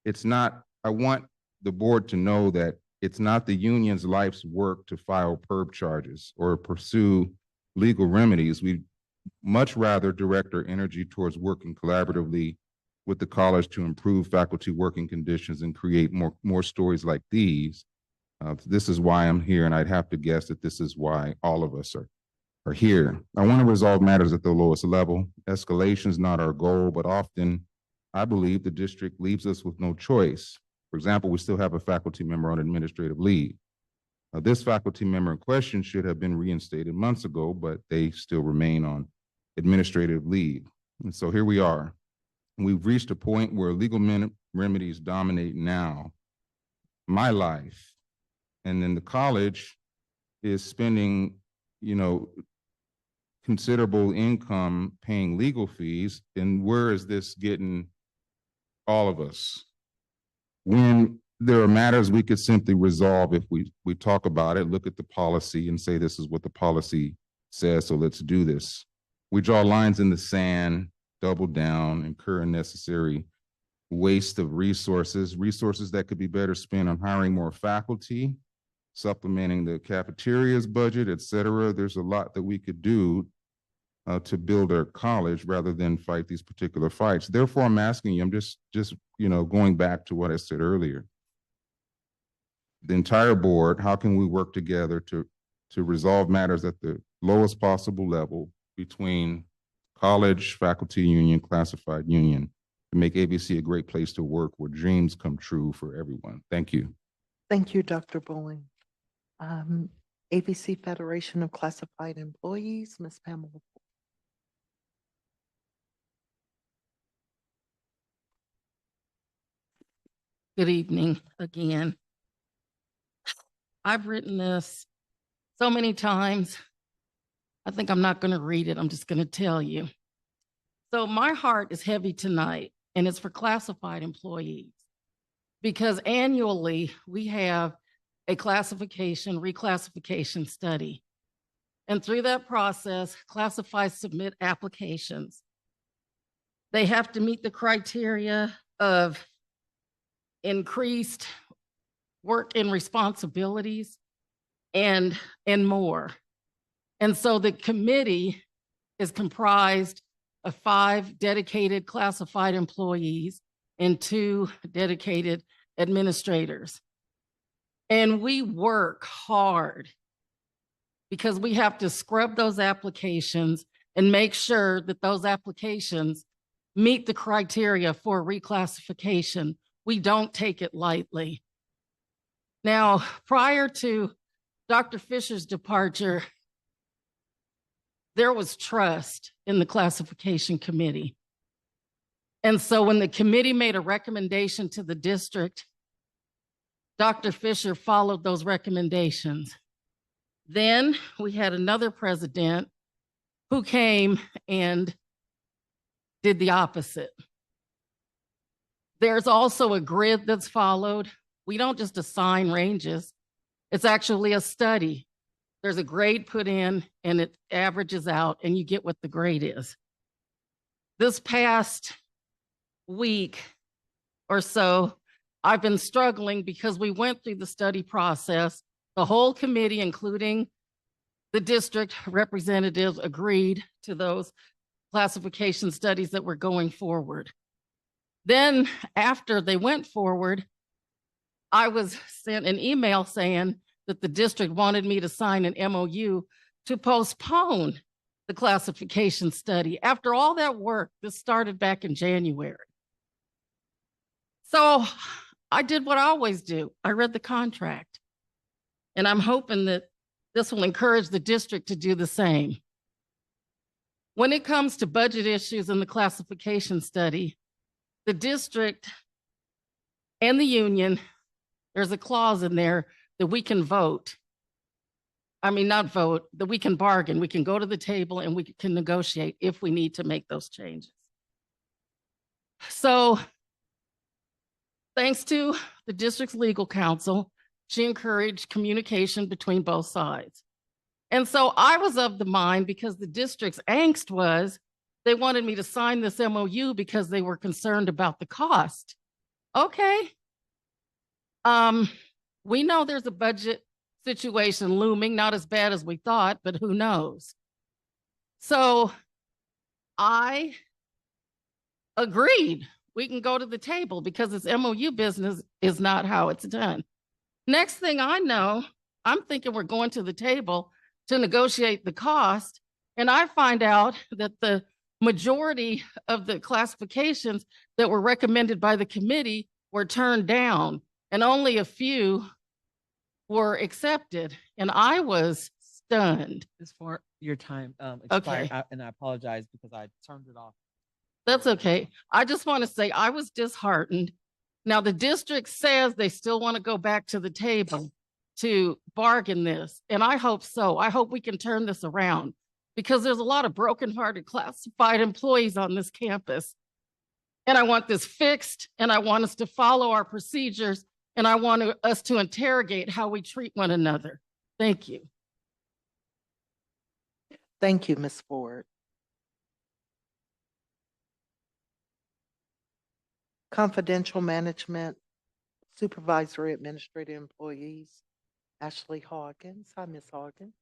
It's not, I want the board to know that it's not the union's life's work to file PERB charges or pursue legal remedies. We much rather direct our energy towards working collaboratively with the college to improve faculty working conditions and create more stories like these. This is why I'm here, and I'd have to guess that this is why all of us are here. I want to resolve matters at the lowest level. Escalation is not our goal, but often I believe the district leaves us with no choice. For example, we still have a faculty member on administrative leave. This faculty member in question should have been reinstated months ago, but they still remain on administrative leave. And so here we are. We've reached a point where legal remedies dominate now. My life. And then the college is spending, considerable income paying legal fees. And where is this getting all of us? When there are matters we could simply resolve if we talk about it, look at the policy and say, this is what the policy says, so let's do this. We draw lines in the sand, double down, incur unnecessary waste of resources that could be better spent on hiring more faculty, supplementing the cafeteria's budget, et cetera. There's a lot that we could do to build our college rather than fight these particular fights. Therefore, I'm asking you, I'm just going back to what I said earlier. The entire board, how can we work together to resolve matters at the lowest possible level between college, faculty union, classified union, to make ABC a great place to work where dreams come true for everyone? Thank you. Thank you, Dr. Bowling. ABC Federation of Classified Employees, Ms. Pamela. Good evening again. I've written this so many times. I think I'm not going to read it. I'm just going to tell you. So my heart is heavy tonight, and it's for classified employees because annually we have a classification, reclassification study. And through that process, classified submit applications. They have to meet the criteria of increased work and responsibilities and more. And so the committee is comprised of 5 dedicated classified employees and 2 dedicated administrators. And we work hard because we have to scrub those applications and make sure that those applications meet the criteria for reclassification. We don't take it lightly. Now, prior to Dr. Fisher's departure, there was trust in the classification committee. And so when the committee made a recommendation to the district, Dr. Fisher followed those recommendations. Then we had another president who came and did the opposite. There's also a grid that's followed. We don't just assign ranges. It's actually a study. There's a grade put in and it averages out and you get what the grade is. This past week or so, I've been struggling because we went through the study process. The whole committee, including the district representatives, agreed to those classification studies that were going forward. Then after they went forward, I was sent an email saying that the district wanted me to sign an MOU to postpone the classification study. After all that work, this started back in January. So I did what I always do. I read the contract. And I'm hoping that this will encourage the district to do the same. When it comes to budget issues in the classification study, the district and the union, there's a clause in there that we can vote. I mean, not vote, that we can bargain. We can go to the table and we can negotiate if we need to make those changes. So thanks to the district's legal counsel, she encouraged communication between both sides. And so I was of the mind, because the district's angst was they wanted me to sign this MOU because they were concerned about the cost. Okay. We know there's a budget situation looming, not as bad as we thought, but who knows? So I agreed. We can go to the table because this MOU business is not how it's done. Next thing I know, I'm thinking we're going to the table to negotiate the cost. And I find out that the majority of the classifications that were recommended by the committee were turned down, and only a few were accepted. And I was stunned. As far your time Okay. expired, and I apologize because I turned it off. That's okay. I just want to say I was disheartened. Now, the district says they still want to go back to the table to bargain this, and I hope so. I hope we can turn this around, because there's a lot of brokenhearted classified employees on this campus. And I want this fixed, and I want us to follow our procedures, and I want us to interrogate how we treat one another. Thank you. Thank you, Ms. Ford. Confidential management, supervisory administrative employees, Ashley Hawkins. Hi, Ms. Hawkins.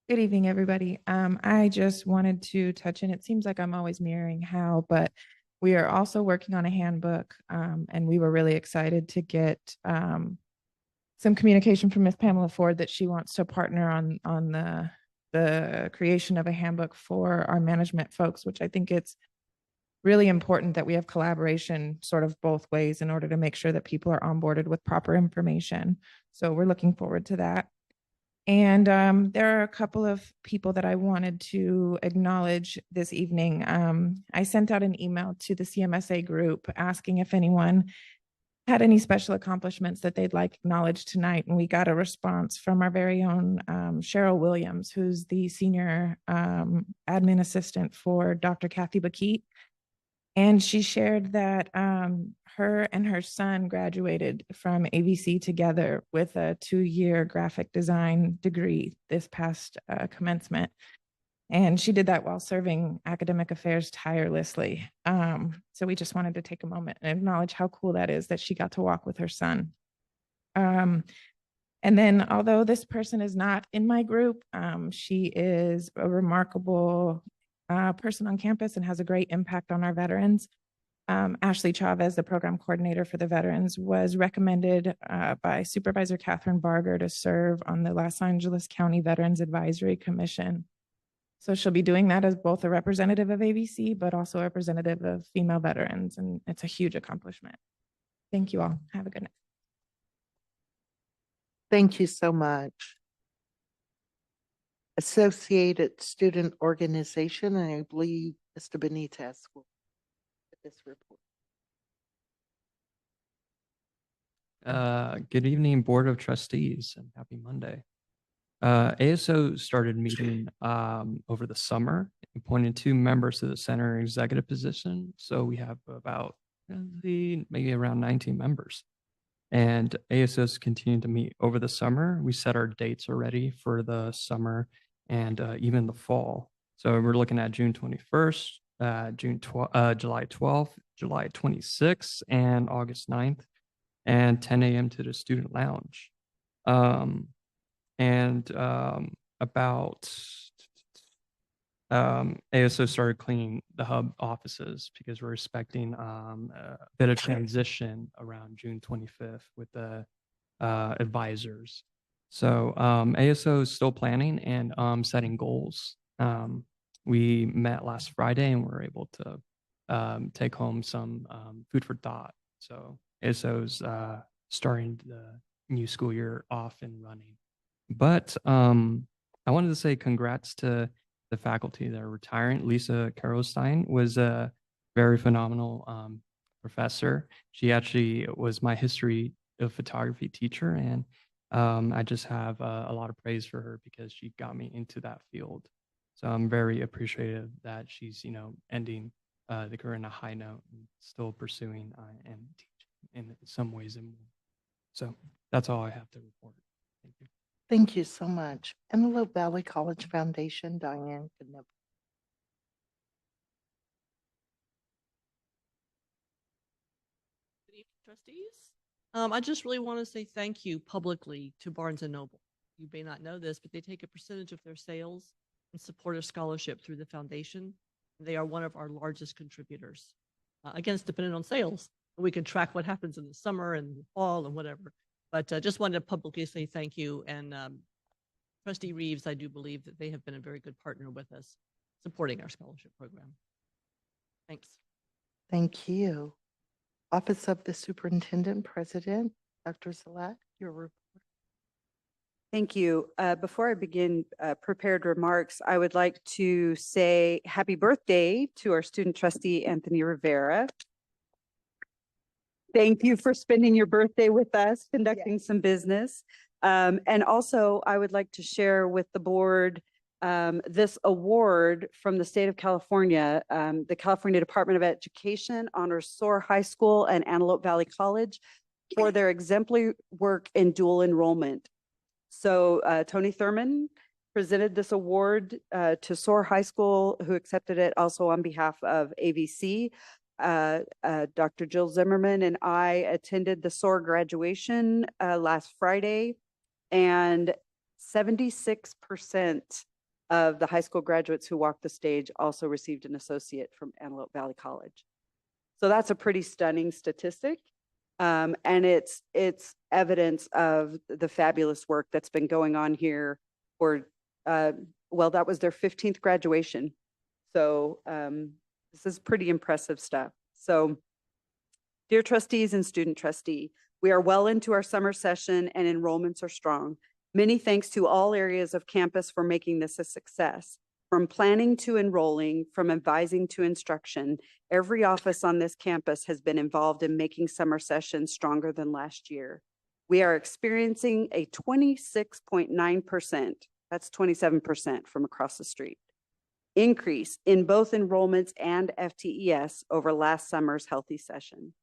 Good evening, everybody. I just wanted to touch in. It seems like I'm always mirroring Hal, but we are also working on a handbook, and we were really excited to get some communication from Ms. Pamela Ford that she wants to partner on the creation of a handbook for our management folks, which I think it's really important that we have collaboration sort of both ways in order to make sure that people are onboarded with proper information. So we're looking forward to that. And there are a couple of people that I wanted to acknowledge this evening. I sent out an email to the CMSA group asking if anyone had any special accomplishments that they'd like acknowledged tonight. And we got a response from our very own Cheryl Williams, who's the senior admin assistant for Dr. Kathy Bakeet. And she shared that her and her son graduated from AVC together with a 2-year graphic design degree this past commencement. And she did that while serving academic affairs tirelessly. So we just wanted to take a moment and acknowledge how cool that is that she got to walk with her son. And then, although this person is not in my group, she is a remarkable person on campus and has a great impact on our veterans. Ashley Chavez, the program coordinator for the veterans, was recommended by Supervisor Catherine Barger to serve on the Los Angeles County Veterans Advisory Commission. So she'll be doing that as both a representative of AVC, but also a representative of female veterans. And it's a huge accomplishment. Thank you all. Have a good night. Thank you so much. Associated Student Organization, and I believe Mr. Benitez will get this report. Good evening, Board of Trustees, and happy Monday. ASO started meeting over the summer, appointed 2 members to the center executive position. So we have about maybe around 19 members. And ASOs continue to meet over the summer. We set our dates already for the summer and even the fall. So we're looking at June 21st, July 12th, July 26th, and August 9th, and 10 a.m. to the student lounge. ASO started cleaning the hub offices because we're expecting a bit of transition around June 25th with the advisors. So ASO is still planning and setting goals. We met last Friday and we're able to take home some food for thought. So ASO's starting the new school year off and running. But I wanted to say congrats to the faculty that are retiring. Lisa Karolstein was a very phenomenal professor. She actually was my history of photography teacher, and I just have a lot of praise for her because she got me into that field. So I'm very appreciative that she's, ending the career on a high note and still pursuing and teaching in some ways and more. So that's all I have to report. Thank you. Thank you so much. Antelope Valley College Foundation, Diane Knupp. Good evening, trustees. I just really want to say thank you publicly to Barnes and Noble. You may not know this, but they take a percentage of their sales and support a scholarship through the foundation. They are one of our largest contributors. Again, it's dependent on sales. We can track what happens in the summer and the fall and whatever. But just wanted to publicly say thank you. And Trustee Reeves, I do believe that they have been a very good partner with us supporting our scholarship program. Thanks. Thank you. Office of the Superintendent President, Dr. Zalat, your report. Thank you. Before I begin prepared remarks, I would like to say happy birthday to our student trustee, Anthony Rivera. Thank you for spending your birthday with us, conducting some business. And also, I would like to share with the board this award from the state of California. The California Department of Education honors Soar High School and Antelope Valley College for their exemplary work in dual enrollment. So Tony Thurman presented this award to Soar High School, who accepted it also on behalf of AVC. Dr. Jill Zimmerman and I attended the Soar graduation last Friday, and 76% of the high school graduates who walked the stage also received an associate from Antelope Valley College. So that's a pretty stunning statistic. And it's evidence of the fabulous work that's been going on here for, well, that was their 15th graduation. So this is pretty impressive stuff. So dear trustees and student trustee, we are well into our summer session and enrollments are strong. Many thanks to all areas of campus for making this a success. From planning to enrolling, from advising to instruction, every office on this campus has been involved in making summer sessions stronger than last year. We are experiencing a 26.9%, that's 27% from across the street, increase in both enrollments and FTES over last summer's healthy session.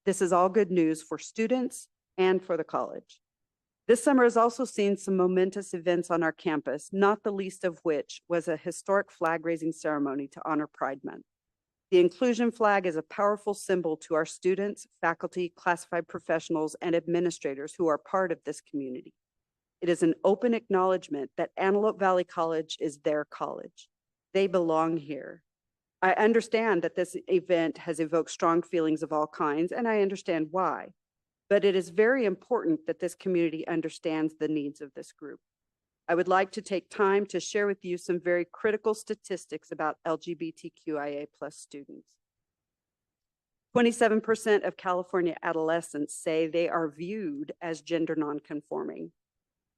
This is all good news for students and for the college. This summer has also seen some momentous events on our campus, not the least of which was a historic flag-raising ceremony to honor Pride Month. The inclusion flag is a powerful symbol to our students, faculty, classified professionals, and administrators who are part of this community. It is an open acknowledgement that Antelope Valley College is their college. They belong here. I understand that this event has evoked strong feelings of all kinds, and I understand why. But it is very important that this community understands the needs of this group. I would like to take time to share with you some very critical statistics about LGBTQIA+ students. 27% of California adolescents say they are viewed as gender nonconforming.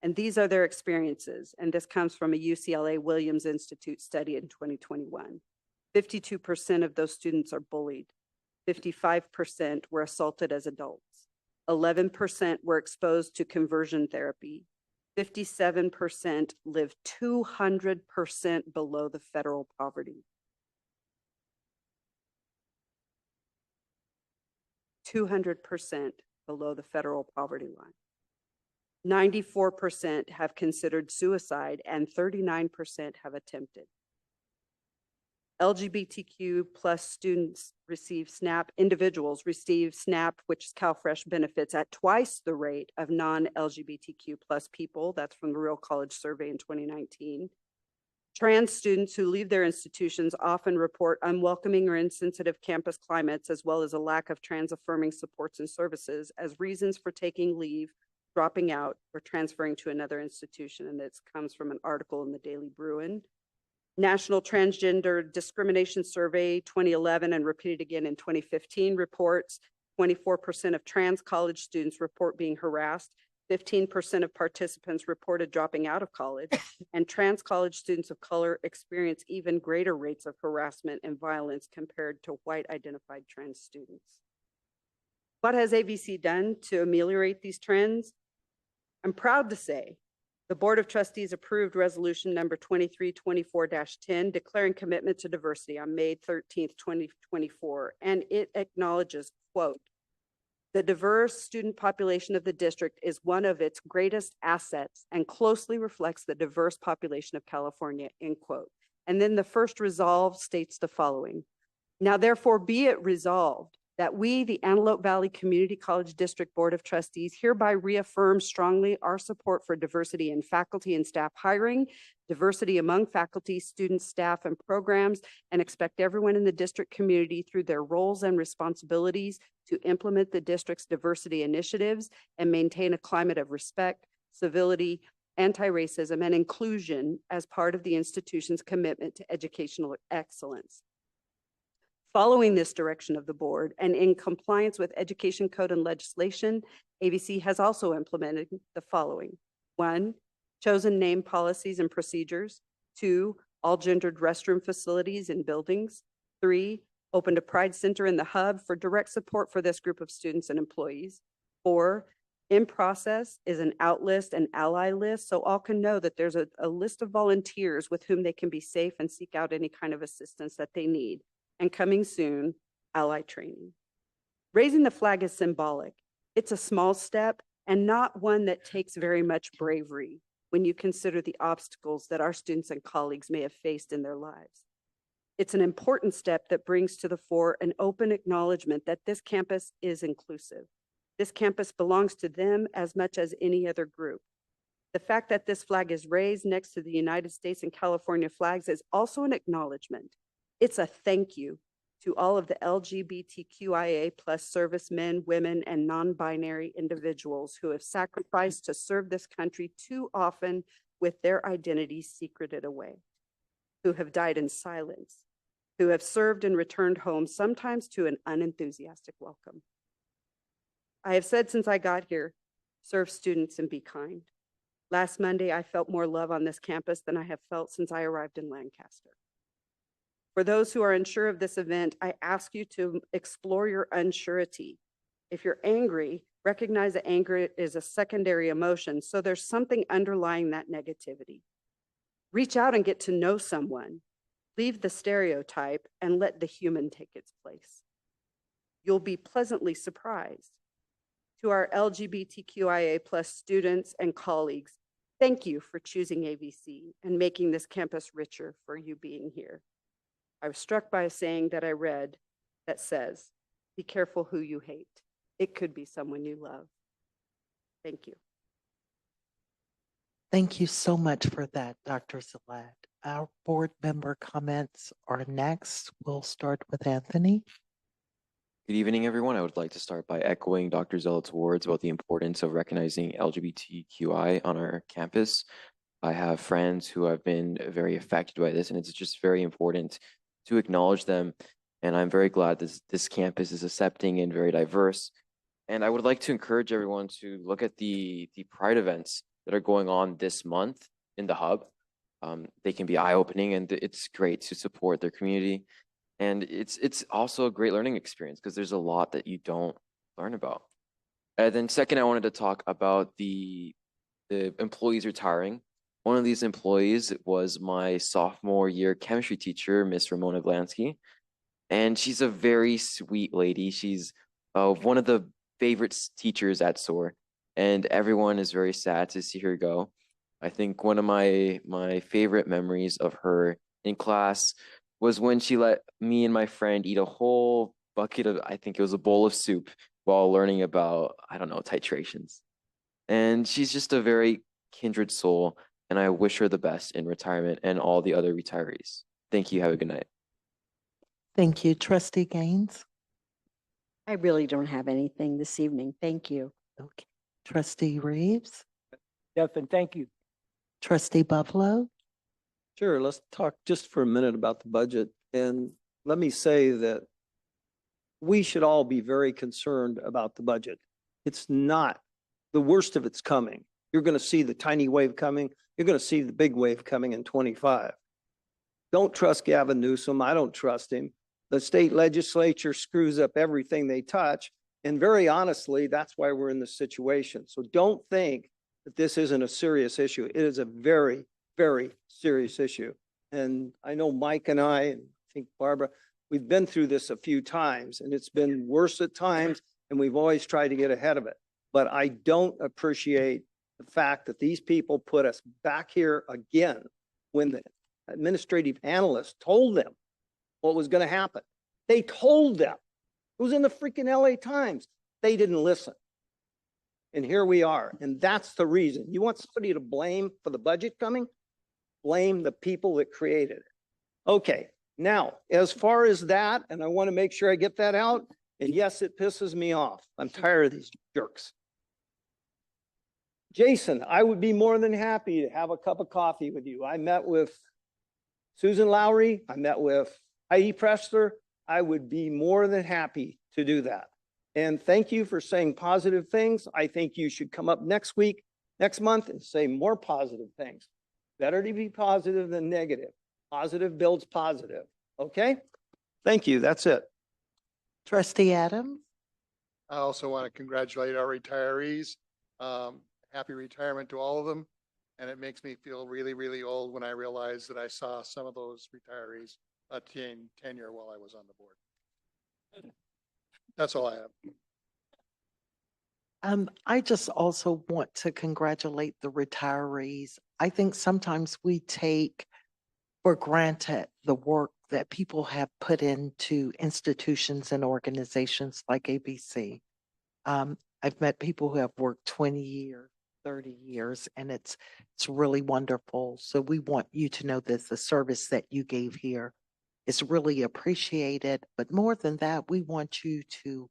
And these are their experiences. And this comes from a UCLA Williams Institute study in 2021. 52% of those students are bullied. 55% were assaulted as adults. 11% were exposed to conversion therapy. 57% live 200% below the federal poverty. 200% below the federal poverty line. 94% have considered suicide and 39% have attempted. LGBTQ+ students receive SNAP, individuals receive SNAP, which is CalFresh benefits, at twice the rate of non-LGBTQ+ people. That's from the Real College Survey in 2019. Trans students who leave their institutions often report unwelcoming or insensitive campus climates, as well as a lack of trans-affirming supports and services as reasons for taking leave, dropping out, or transferring to another institution. And this comes from an article in the Daily Bruin. National Transgender Discrimination Survey 2011 and repeated again in 2015 reports 24% of trans college students report being harassed. 15% of participants reported dropping out of college, and trans college students of color experience even greater rates of harassment and violence compared to white identified trans students. What has ABC done to ameliorate these trends? I'm proud to say the Board of Trustees approved resolution number 2324-10 declaring commitment to diversity on May 13th, 2024, and it acknowledges, quote, the diverse student population of the district is one of its greatest assets and closely reflects the diverse population of California, end quote. And then the first resolve states the following. Now, therefore, be it resolved that we, the Antelope Valley Community College District Board of Trustees, hereby reaffirm strongly our support for diversity in faculty and staff hiring, diversity among faculty, students, staff, and programs, and expect everyone in the district community through their roles and responsibilities to implement the district's diversity initiatives and maintain a climate of respect, civility, anti-racism, and inclusion as part of the institution's commitment to educational excellence. Following this direction of the board and in compliance with education code and legislation, ABC has also implemented the following. 1, chosen name policies and procedures. 2, all gendered restroom facilities in buildings. 3, opened a Pride Center in the hub for direct support for this group of students and employees. 4, in process is an out list and ally list, so all can know that there's a list of volunteers with whom they can be safe and seek out any kind of assistance that they need. And coming soon, ally training. Raising the flag is symbolic. It's a small step and not one that takes very much bravery when you consider the obstacles that our students and colleagues may have faced in their lives. It's an important step that brings to the fore an open acknowledgement that this campus is inclusive. This campus belongs to them as much as any other group. The fact that this flag is raised next to the United States and California flags is also an acknowledgement. It's a thank you to all of the LGBTQIA plus servicemen, women, and non-binary individuals who have sacrificed to serve this country too often with their identities secreted away, who have died in silence, who have served and returned home, sometimes to an unenthusiastic welcome. I have said since I got here, serve students and be kind. Last Monday, I felt more love on this campus than I have felt since I arrived in Lancaster. For those who are unsure of this event, I ask you to explore your unsurety. If you're angry, recognize that anger is a secondary emotion, so there's something underlying that negativity. Reach out and get to know someone. Leave the stereotype and let the human take its place. You'll be pleasantly surprised. To our LGBTQIA plus students and colleagues, thank you for choosing ABC and making this campus richer for you being here. I was struck by a saying that I read that says, be careful who you hate. It could be someone you love. Thank you. Thank you so much for that, Dr. Zalat. Our board member comments are next. We'll start with Anthony. Good evening, everyone. I would like to start by echoing Dr. Zealot's words about the importance of recognizing LGBTQI on our campus. I have friends who have been very affected by this, and it's just very important to acknowledge them. And I'm very glad this campus is accepting and very diverse. And I would like to encourage everyone to look at the Pride events that are going on this month in the hub. They can be eye-opening, and it's great to support their community. And it's also a great learning experience because there's a lot that you don't learn about. And then second, I wanted to talk about the employees retiring. One of these employees was my sophomore year chemistry teacher, Miss Ramona Glansky. And she's a very sweet lady. She's one of the favorite teachers at SOAR. And everyone is very sad to see her go. I think one of my favorite memories of her in class was when she let me and my friend eat a whole bucket of, I think it was a bowl of soup while learning about, I don't know, titrations. And she's just a very kindred soul. And I wish her the best in retirement and all the other retirees. Thank you. Have a good night. Thank you. Trustee Gaines. I really don't have anything this evening. Thank you. Okay. Trustee Reeves. Stefan, thank you. Trustee Buffalo. Sure, let's talk just for a minute about the budget. And let me say that we should all be very concerned about the budget. It's not, the worst of it's coming. You're going to see the tiny wave coming. You're going to see the big wave coming in 25. Don't trust Gavin Newsom. I don't trust him. The state legislature screws up everything they touch. And very honestly, that's why we're in this situation. So don't think that this isn't a serious issue. It is a very, very serious issue. And I know Mike and I think Barbara, we've been through this a few times, and it's been worse at times, and we've always tried to get ahead of it. But I don't appreciate the fact that these people put us back here again when the administrative analyst told them what was going to happen. They told them. It was in the freaking LA Times. They didn't listen. And here we are. And that's the reason. You want somebody to blame for the budget coming? Blame the people that created it. Okay. Now, as far as that, and I want to make sure I get that out, and yes, it pisses me off. I'm tired of these jerks. Jason, I would be more than happy to have a cup of coffee with you. I met with Susan Lowry. I met with Heidi Pressler. I would be more than happy to do that. And thank you for saying positive things. I think you should come up next week, next month, and say more positive things. Better to be positive than negative. Positive builds positive. Okay? Thank you. That's it. Trustee Adams? I also want to congratulate our retirees. Happy retirement to all of them. And it makes me feel really, really old when I realize that I saw some of those retirees attain tenure while I was on the board. That's all I have. I just also want to congratulate the retirees. I think sometimes we take for granted the work that people have put into institutions and organizations like ABC. I've met people who have worked 20 years, 30 years, and it's really wonderful. So we want you to know that the service that you gave here is really appreciated. But more than that, we want you to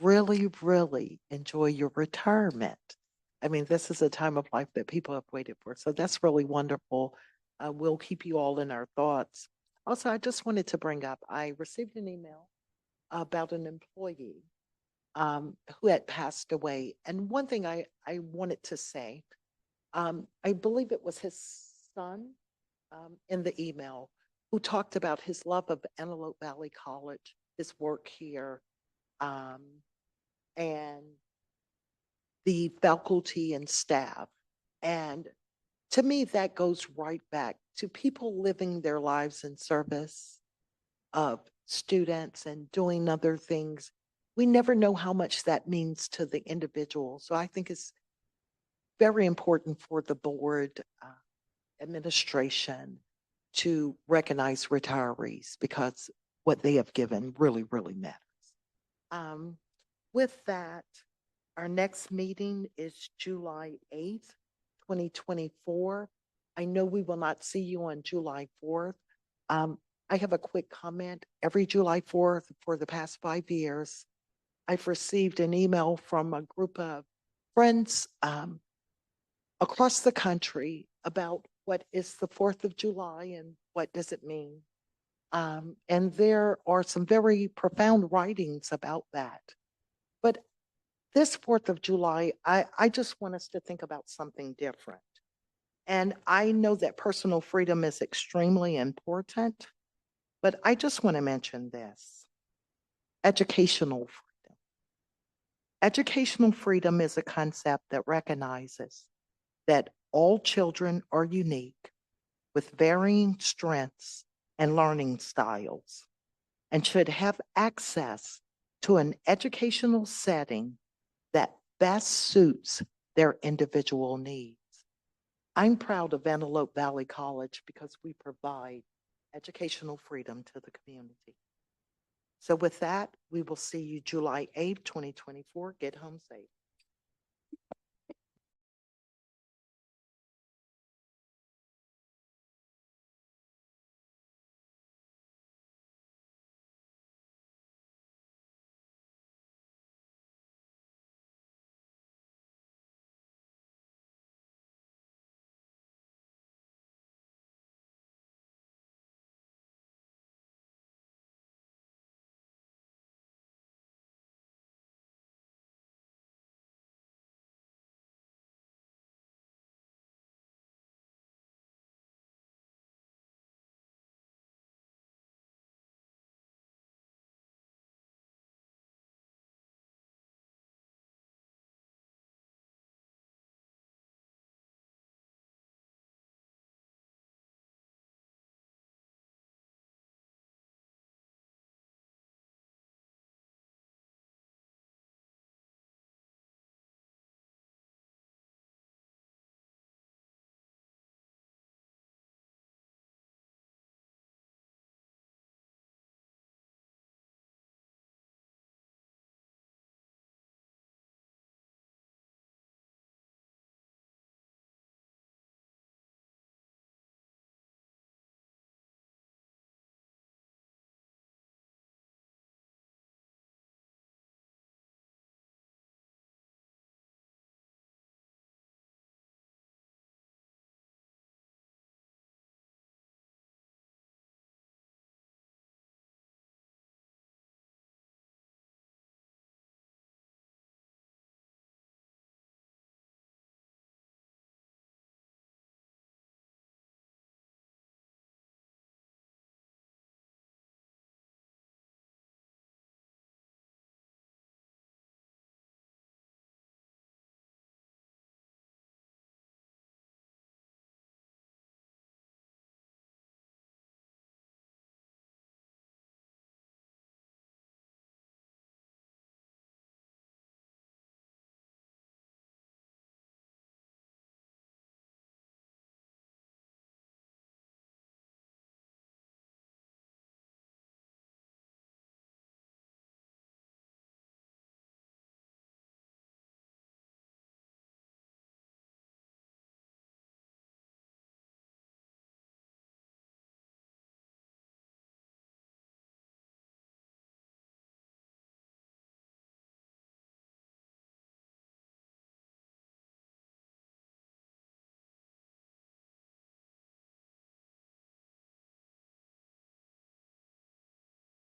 really, really enjoy your retirement. I mean, this is a time of life that people have waited for. So that's really wonderful. We'll keep you all in our thoughts. Also, I just wanted to bring up, I received an email about an employee who had passed away. And one thing I wanted to say, I believe it was his son in the email who talked about his love of Antelope Valley College, his work here, and the faculty and staff. And to me, that goes right back to people living their lives in service of students and doing other things. We never know how much that means to the individual. So I think it's very important for the board administration to recognize retirees because what they have given really, really matters. With that, our next meeting is July 8th, 2024. I know we will not see you on July 4th. I have a quick comment. Every July 4th for the past 5 years, I've received an email from a group of friends across the country about what is the 4th of July and what does it mean. And there are some very profound writings about that. But this 4th of July, I just want us to think about something different. And I know that personal freedom is extremely important, but I just want to mention this: educational freedom. Educational freedom is a concept that recognizes that all children are unique with varying strengths and learning styles and should have access to an educational setting that best suits their individual needs. I'm proud of Antelope Valley College because we provide educational freedom to the community. So with that, we will see you July 8th, 2024. Get home safe.